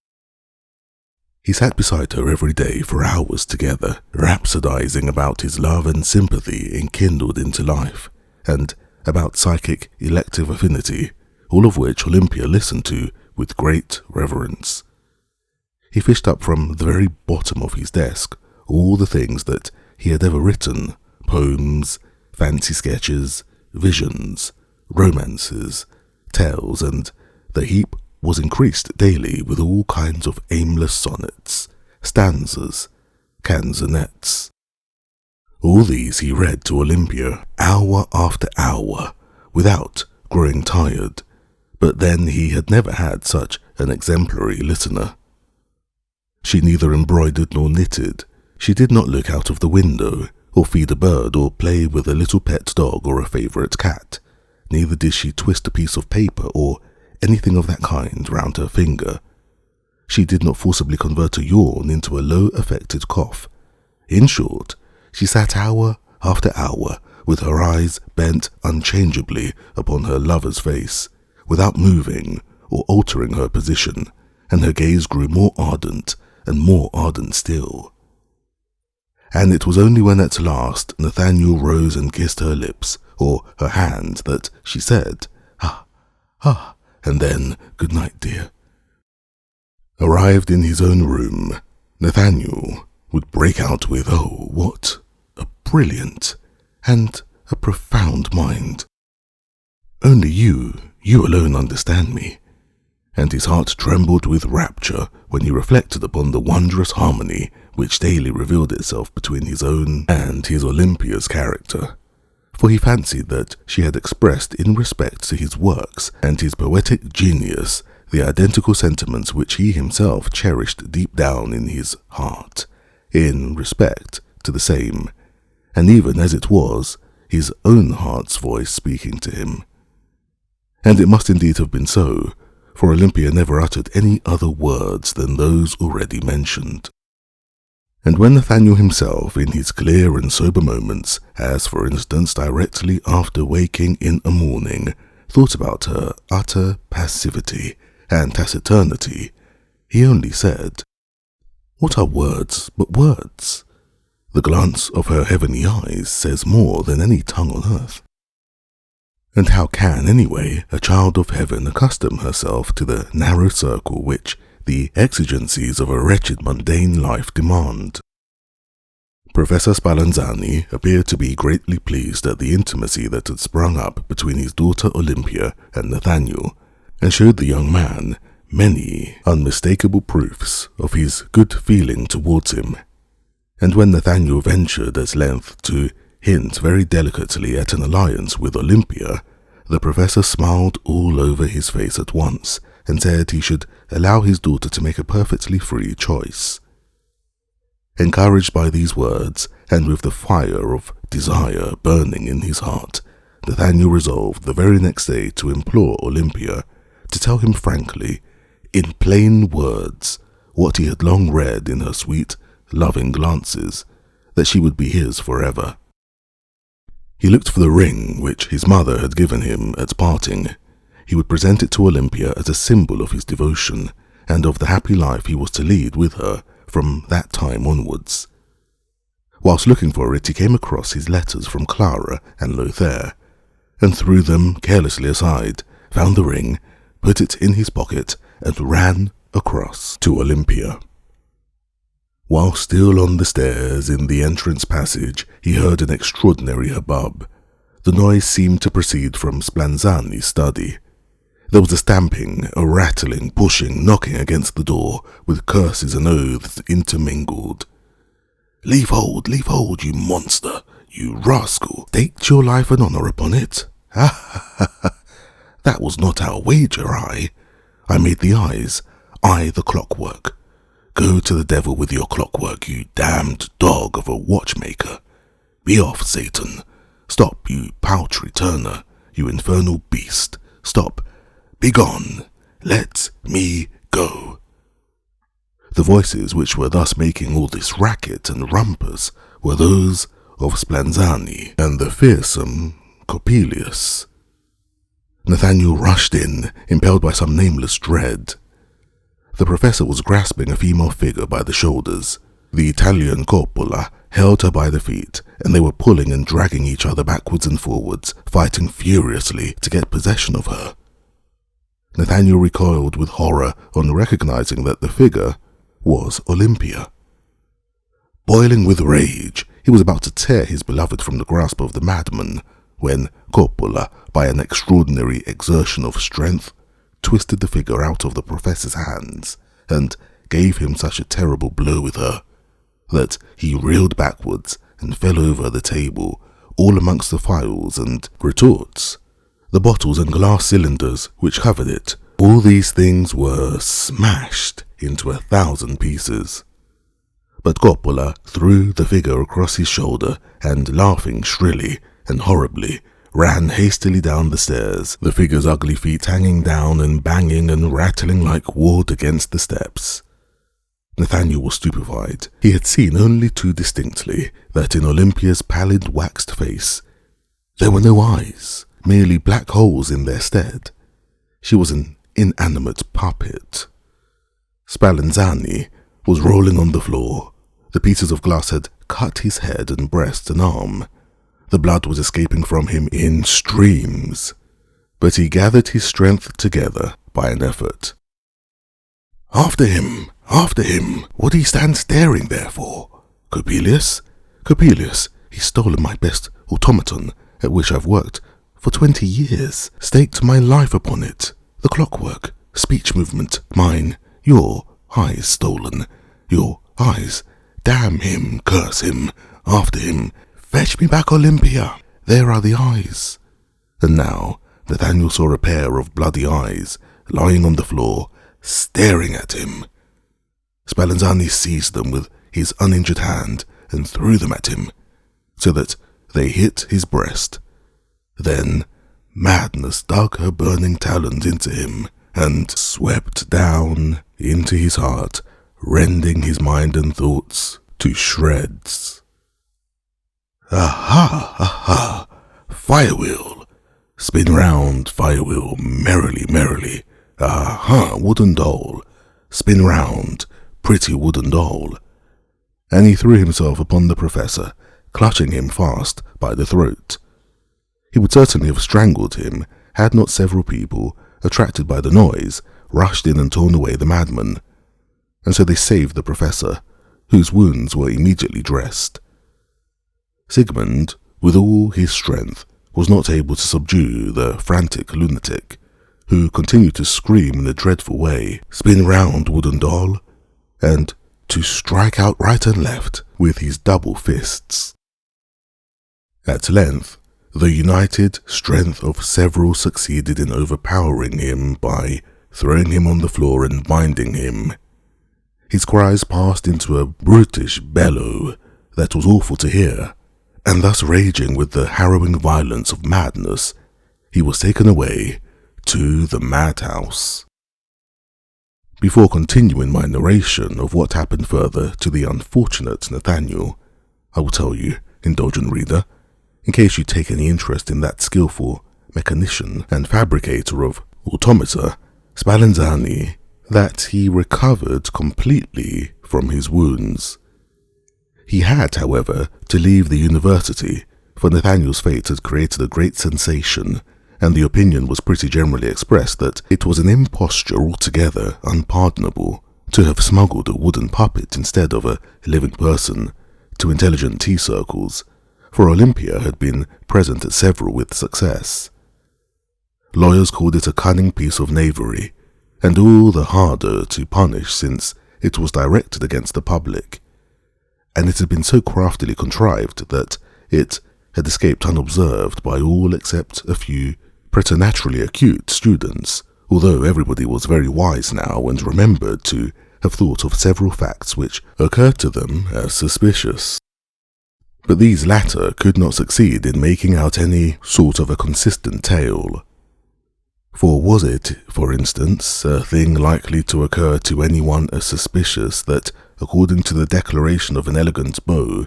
He sat beside her every day for hours together, rhapsodizing about his love and sympathy enkindled into life, and about psychic elective affinity, all of which Olympia listened to with great reverence. He fished up from the very bottom of his desk all the things that he had ever written, poems, fancy sketches, visions, romances, tales, and the heap was increased daily with all kinds of aimless sonnets, stanzas, canzonets. All these he read to Olympia hour after hour, without growing tired, but then he had never had such an exemplary listener. She neither embroidered nor knitted. She did not look out of the window, or feed a bird, or play with a little pet dog or a favourite cat. Neither did she twist a piece of paper or anything of that kind round her finger. She did not forcibly convert a yawn into a low affected cough. In short, she sat hour after hour with her eyes bent unchangeably upon her lover's face, without moving or altering her position, and her gaze grew more ardent and more ardent still. And it was only when at last Nathaniel rose and kissed her lips, or her hand, that she said, "Ah, ah," and then, "Good night, dear." Arrived in his own room, Nathaniel would break out with, "Oh, what a brilliant and a profound mind. Only you alone understand me." And his heart trembled with rapture when he reflected upon the wondrous harmony which daily revealed itself between his own and his Olympia's character. For he fancied that she had expressed in respect to his works and his poetic genius the identical sentiments which he himself cherished deep down in his heart, in respect to the same, and even as it was, his own heart's voice speaking to him. And it must indeed have been so, for Olympia never uttered any other words than those already mentioned. And when Nathaniel himself, in his clear and sober moments, as for instance directly after waking in a morning, thought about her utter passivity and taciturnity, he only said, "What are words but words? The glance of her heavenly eyes says more than any tongue on earth. And how can, anyway, a child of heaven accustom herself to the narrow circle which the exigencies of a wretched mundane life demand?" Professor Spallanzani appeared to be greatly pleased at the intimacy that had sprung up between his daughter Olympia and Nathaniel, and showed the young man many unmistakable proofs of his good feeling towards him. And when Nathaniel ventured at length to hint very delicately at an alliance with Olympia, the professor smiled all over his face at once, and said he should allow his daughter to make a perfectly free choice. Encouraged by these words, and with the fire of desire burning in his heart, Nathaniel resolved the very next day to implore Olympia to tell him frankly, in plain words, what he had long read in her sweet, loving glances, that she would be his forever. He looked for the ring which his mother had given him at parting. He would present it to Olympia as a symbol of his devotion, and of the happy life he was to lead with her from that time onwards. Whilst looking for it, he came across his letters from Clara and Lothar, and threw them carelessly aside, found the ring, put it in his pocket, and ran across to Olympia. While still on the stairs in the entrance passage, he heard an extraordinary hubbub. The noise seemed to proceed from Spallanzani's study. There was a stamping, a rattling, pushing, knocking against the door, with curses and oaths intermingled. Leave hold, you monster, you rascal! Staked your life and honour upon it? Ha ha ha ha! That was not our wager, I made the eyes, I the clockwork. Go to the devil with your clockwork, you damned dog of a watchmaker. Be off, Satan. Stop, you paltry turner, you infernal beast. Stop. Begone. Let me go. The voices which were thus making all this racket and rumpus were those of Spallanzani and the fearsome Coppelius. Nathaniel rushed in, impelled by some nameless dread. The professor was grasping a female figure by the shoulders. The Italian coppola held her by the feet, and they were pulling and dragging each other backwards and forwards, fighting furiously to get possession of her. Nathaniel recoiled with horror on recognizing that the figure was Olympia. Boiling with rage, he was about to tear his beloved from the grasp of the madman when Coppola, by an extraordinary exertion of strength, twisted the figure out of the professor's hands and gave him such a terrible blow with her that he reeled backwards and fell over the table, all amongst the files and retorts, the bottles and glass cylinders which covered it. All these things were smashed into 1,000 pieces. But Coppola threw the figure across his shoulder and, laughing shrilly and horribly, ran hastily down the stairs, the figure's ugly feet hanging down and banging and rattling like wood against the steps. Nathaniel was stupefied. He had seen only too distinctly that in Olympia's pallid waxed face there were no eyes, merely black holes in their stead. She was an inanimate puppet. Spallanzani was rolling on the floor. The pieces of glass had cut his head and breast and arm. The blood was escaping from him in streams, but he gathered his strength together by an effort. "After him! After him! What do you stand staring there for? Coppelius? Coppelius, he's stolen my best automaton, at which I've worked for 20 years, staked my life upon it. The clockwork, speech movement, mine, your eyes stolen. Your eyes. Damn him, curse him, after him. Fetch me back Olympia. There are the eyes." And now Nathaniel saw a pair of bloody eyes lying on the floor, staring at him. Spallanzani seized them with his uninjured hand and threw them at him, so that they hit his breast. Then madness dug her burning talons into him and swept down into his heart, rending his mind and thoughts to shreds. "Aha, aha, firewheel! Spin round, firewheel, merrily, merrily. Aha, wooden doll! Spin round, pretty wooden doll." And he threw himself upon the professor, clutching him fast by the throat. He would certainly have strangled him had not several people, attracted by the noise, rushed in and torn away the madman, and so they saved the professor, whose wounds were immediately dressed. Sigmund, with all his strength, was not able to subdue the frantic lunatic, who continued to scream in a dreadful way, "Spin round, wooden doll," and to strike out right and left with his double fists. At length, the united strength of several succeeded in overpowering him by throwing him on the floor and binding him. His cries passed into a brutish bellow that was awful to hear, and thus raging with the harrowing violence of madness, he was taken away to the madhouse. Before continuing my narration of what happened further to the unfortunate Nathaniel, I will tell you, indulgent reader, in case you take any interest in that skillful mechanician and fabricator of automata, Spallanzani, that he recovered completely from his wounds. He had, however, to leave the university, for Nathaniel's fate had created a great sensation, and the opinion was pretty generally expressed that it was an imposture altogether unpardonable to have smuggled a wooden puppet instead of a living person to intelligent tea circles, for Olympia had been present at several with success. Lawyers called it a cunning piece of knavery, and all the harder to punish since it was directed against the public, and it had been so craftily contrived that it had escaped unobserved by all except a few preternaturally acute students, although everybody was very wise now and remembered to have thought of several facts which occurred to them as suspicious. But these latter could not succeed in making out any sort of a consistent tale. For was it, for instance, a thing likely to occur to anyone as suspicious that, according to the declaration of an elegant beau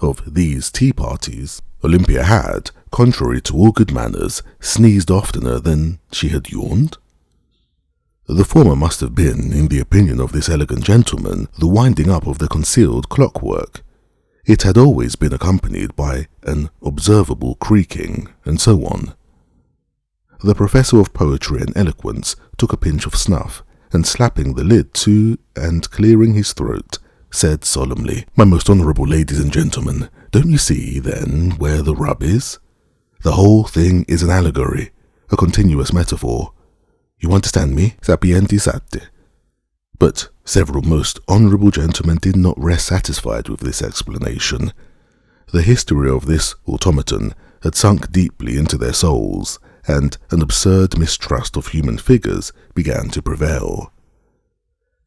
of these tea parties, Olympia had, contrary to all good manners, sneezed oftener than she had yawned? The former must have been, in the opinion of this elegant gentleman, the winding up of the concealed clockwork. It had always been accompanied by an observable creaking, and so on. The professor of poetry and eloquence took a pinch of snuff, and slapping the lid to and clearing his throat, said solemnly, "My most honourable ladies and gentlemen, don't you see, then, where the rub is? The whole thing is an allegory, a continuous metaphor. You understand me? Sapienti sate." But several most honourable gentlemen did not rest satisfied with this explanation. The history of this automaton had sunk deeply into their souls, and an absurd mistrust of human figures began to prevail.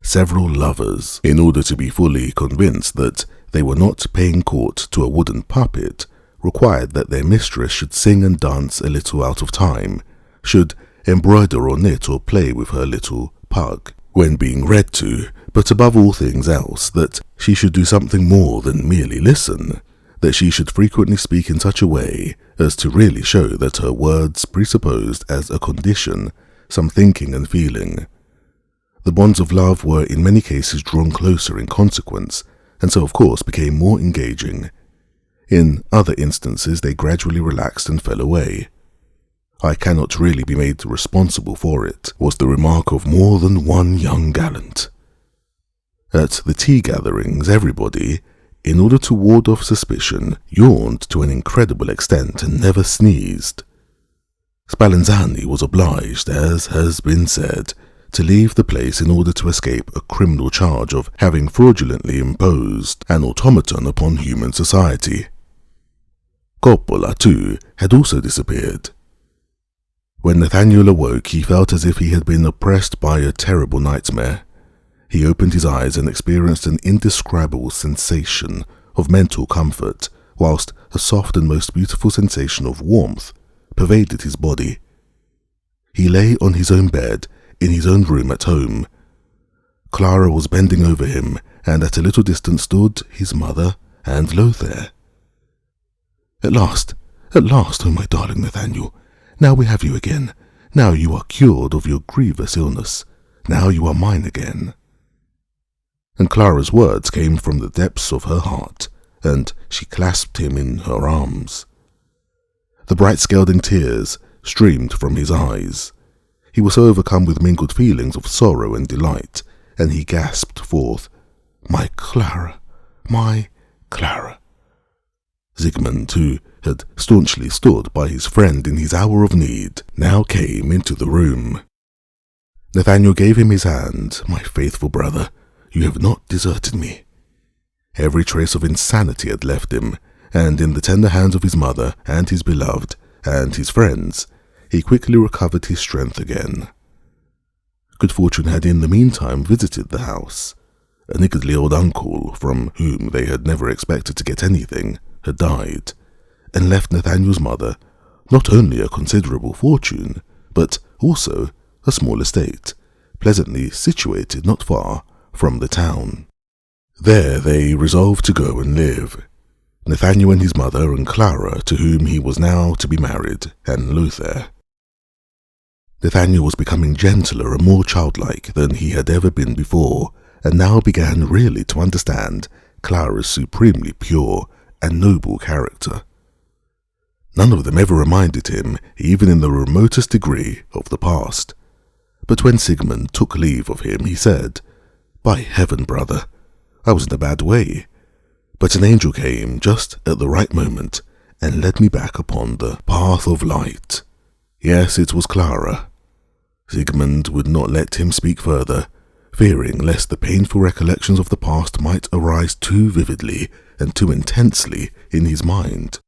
Several lovers, in order to be fully convinced that they were not paying court to a wooden puppet, required that their mistress should sing and dance a little out of time, should embroider or knit or play with her little pug when being read to, but above all things else, that she should do something more than merely listen, that she should frequently speak in such a way as to really show that her words presupposed as a condition some thinking and feeling. The bonds of love were in many cases drawn closer in consequence, and so of course became more engaging. In other instances they gradually relaxed and fell away. "I cannot really be made responsible for it," was the remark of more than one young gallant. At the tea gatherings everybody, in order to ward off suspicion, yawned to an incredible extent and never sneezed. Spallanzani was obliged, as has been said, to leave the place in order to escape a criminal charge of having fraudulently imposed an automaton upon human society. Coppola, too, had also disappeared. When Nathaniel awoke, he felt as if he had been oppressed by a terrible nightmare. He opened his eyes and experienced an indescribable sensation of mental comfort, whilst a soft and most beautiful sensation of warmth pervaded his body. He lay on his own bed, in his own room at home. Clara was bending over him, and at a little distance stood his mother and Lothar. At last, oh my darling Nathaniel, now we have you again. Now you are cured of your grievous illness. Now you are mine again." And Clara's words came from the depths of her heart, and she clasped him in her arms. The bright scalding tears streamed from his eyes. He was so overcome with mingled feelings of sorrow and delight, and he gasped forth, "My Clara, my Clara." Siegmund, who had staunchly stood by his friend in his hour of need, now came into the room. Nathaniel gave him his hand. "My faithful brother, you have not deserted me." Every trace of insanity had left him, and in the tender hands of his mother and his beloved and his friends, he quickly recovered his strength again. Good fortune had in the meantime visited the house. A niggardly old uncle, from whom they had never expected to get anything, had died, and left Nathaniel's mother not only a considerable fortune, but also a small estate, pleasantly situated not far from the town. There they resolved to go and live, Nathaniel and his mother and Clara, to whom he was now to be married, and Lothar. Nathaniel was becoming gentler and more childlike than he had ever been before, and now began really to understand Clara's supremely pure and noble character. None of them ever reminded him, even in the remotest degree, of the past. But when Siegmund took leave of him, he said, "By heaven, brother, I was in a bad way, but an angel came just at the right moment and led me back upon the path of light." Yes, it was Clara. Siegmund would not let him speak further, fearing lest the painful recollections of the past might arise too vividly and too intensely in his mind.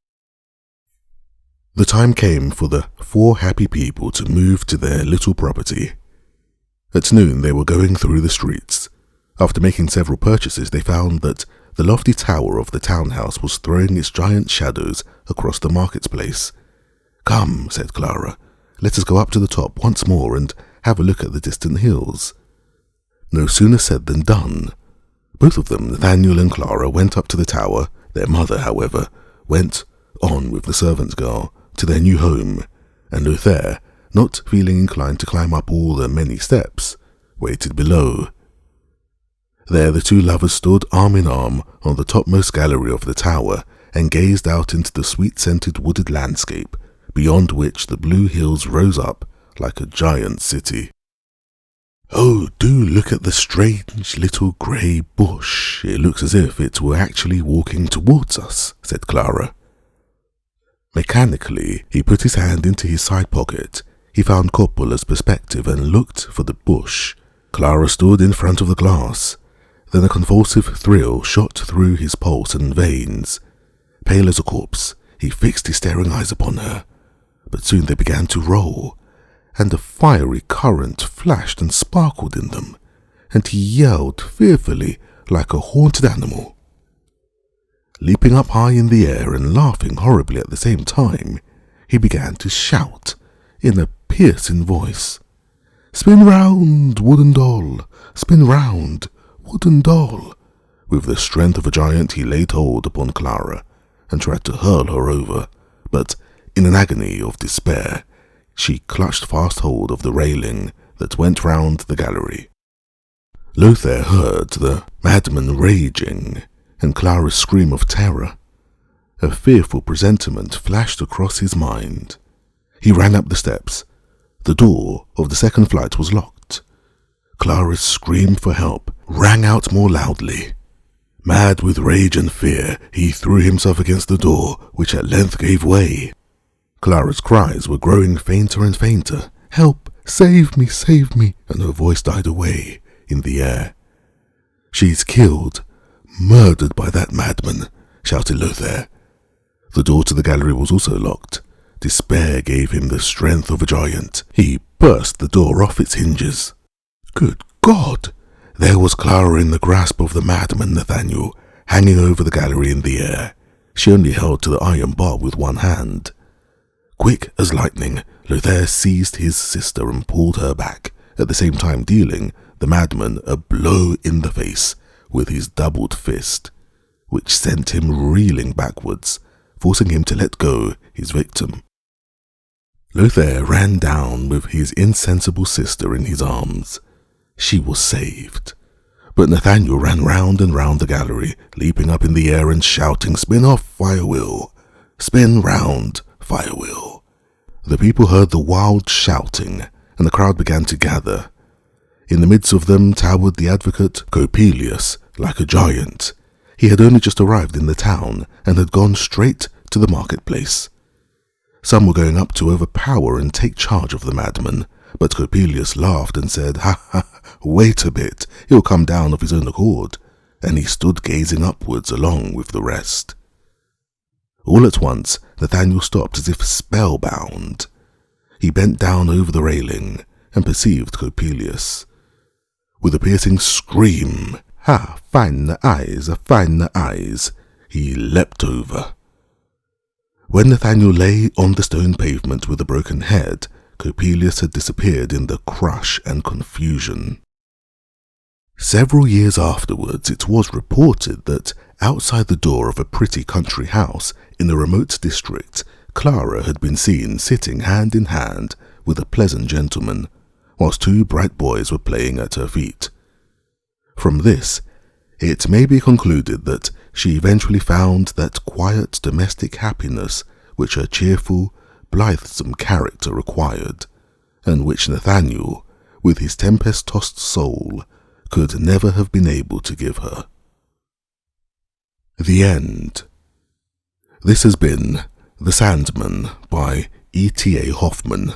The time came for the 4 happy people to move to their little property. At noon they were going through the streets. After making several purchases, they found that the lofty tower of the townhouse was throwing its giant shadows across the marketplace. "Come," said Clara, "let us go up to the top once more and have a look at the distant hills." No sooner said than done. Both of them, Nathaniel and Clara, went up to the tower. Their mother, however, went on with the servant girl to their new home, and Lothar, not feeling inclined to climb up all the many steps, waited below. There the 2 lovers stood arm in arm on the topmost gallery of the tower and gazed out into the sweet-scented wooded landscape beyond which the blue hills rose up like a giant city. "Oh, do look at the strange little grey bush. It looks as if it were actually walking towards us," said Clara. Mechanically, he put his hand into his side pocket. He found Coppola's perspective and looked for the bush. Clara stood in front of the glass. Then a convulsive thrill shot through his pulse and veins. Pale as a corpse, he fixed his staring eyes upon her. But soon they began to roll, and a fiery current flashed and sparkled in them, and he yelled fearfully like a haunted animal. Leaping up high in the air and laughing horribly at the same time, he began to shout in a piercing voice, "Spin round, wooden doll! Spin round, wooden doll!" With the strength of a giant, he laid hold upon Clara and tried to hurl her over, but in an agony of despair, she clutched fast hold of the railing that went round the gallery. Lothar heard the madman raging and Clara's scream of terror. A fearful presentiment flashed across his mind. He ran up the steps. The door of the second flight was locked. Clara's scream for help rang out more loudly. Mad with rage and fear, he threw himself against the door, which at length gave way. Clara's cries were growing fainter and fainter. "Help! Save me! Save me!" And her voice died away in the air. "She's killed, murdered by that madman," shouted Lothar. The door to the gallery was also locked. Despair gave him the strength of a giant. He burst the door off its hinges. Good God! There was Clara in the grasp of the madman Nathaniel, hanging over the gallery in the air. She only held to the iron bar with one hand. Quick as lightning, Lothar seized his sister and pulled her back, at the same time dealing the madman a blow in the face with his doubled fist, which sent him reeling backwards, forcing him to let go his victim. Lothar ran down with his insensible sister in his arms. She was saved. But Nathaniel ran round and round the gallery, leaping up in the air and shouting, "Spin off, Firewheel! Spin round, Firewheel!" The people heard the wild shouting, and the crowd began to gather. In the midst of them towered the advocate Coppelius, like a giant. He had only just arrived in the town, and had gone straight to the marketplace. Some were going up to overpower and take charge of the madman, but Coppelius laughed and said, "Ha ha, wait a bit, he'll come down of his own accord," and he stood gazing upwards along with the rest. All at once, Nathaniel stopped as if spellbound. He bent down over the railing and perceived Coppelius. With a piercing scream, "Ha, fine eyes," he leapt over. When Nathaniel lay on the stone pavement with a broken head, Coppelius had disappeared in the crush and confusion. Several years afterwards, it was reported that outside the door of a pretty country house in a remote district, Clara had been seen sitting hand in hand with a pleasant gentleman, whilst two bright boys were playing at her feet. From this, it may be concluded that she eventually found that quiet domestic happiness which her cheerful, blithesome character required, and which Nathaniel, with his tempest-tossed soul, could never have been able to give her. The End. This has been The Sandman by E.T.A. Hoffmann,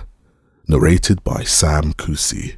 narrated by Sam Kusi.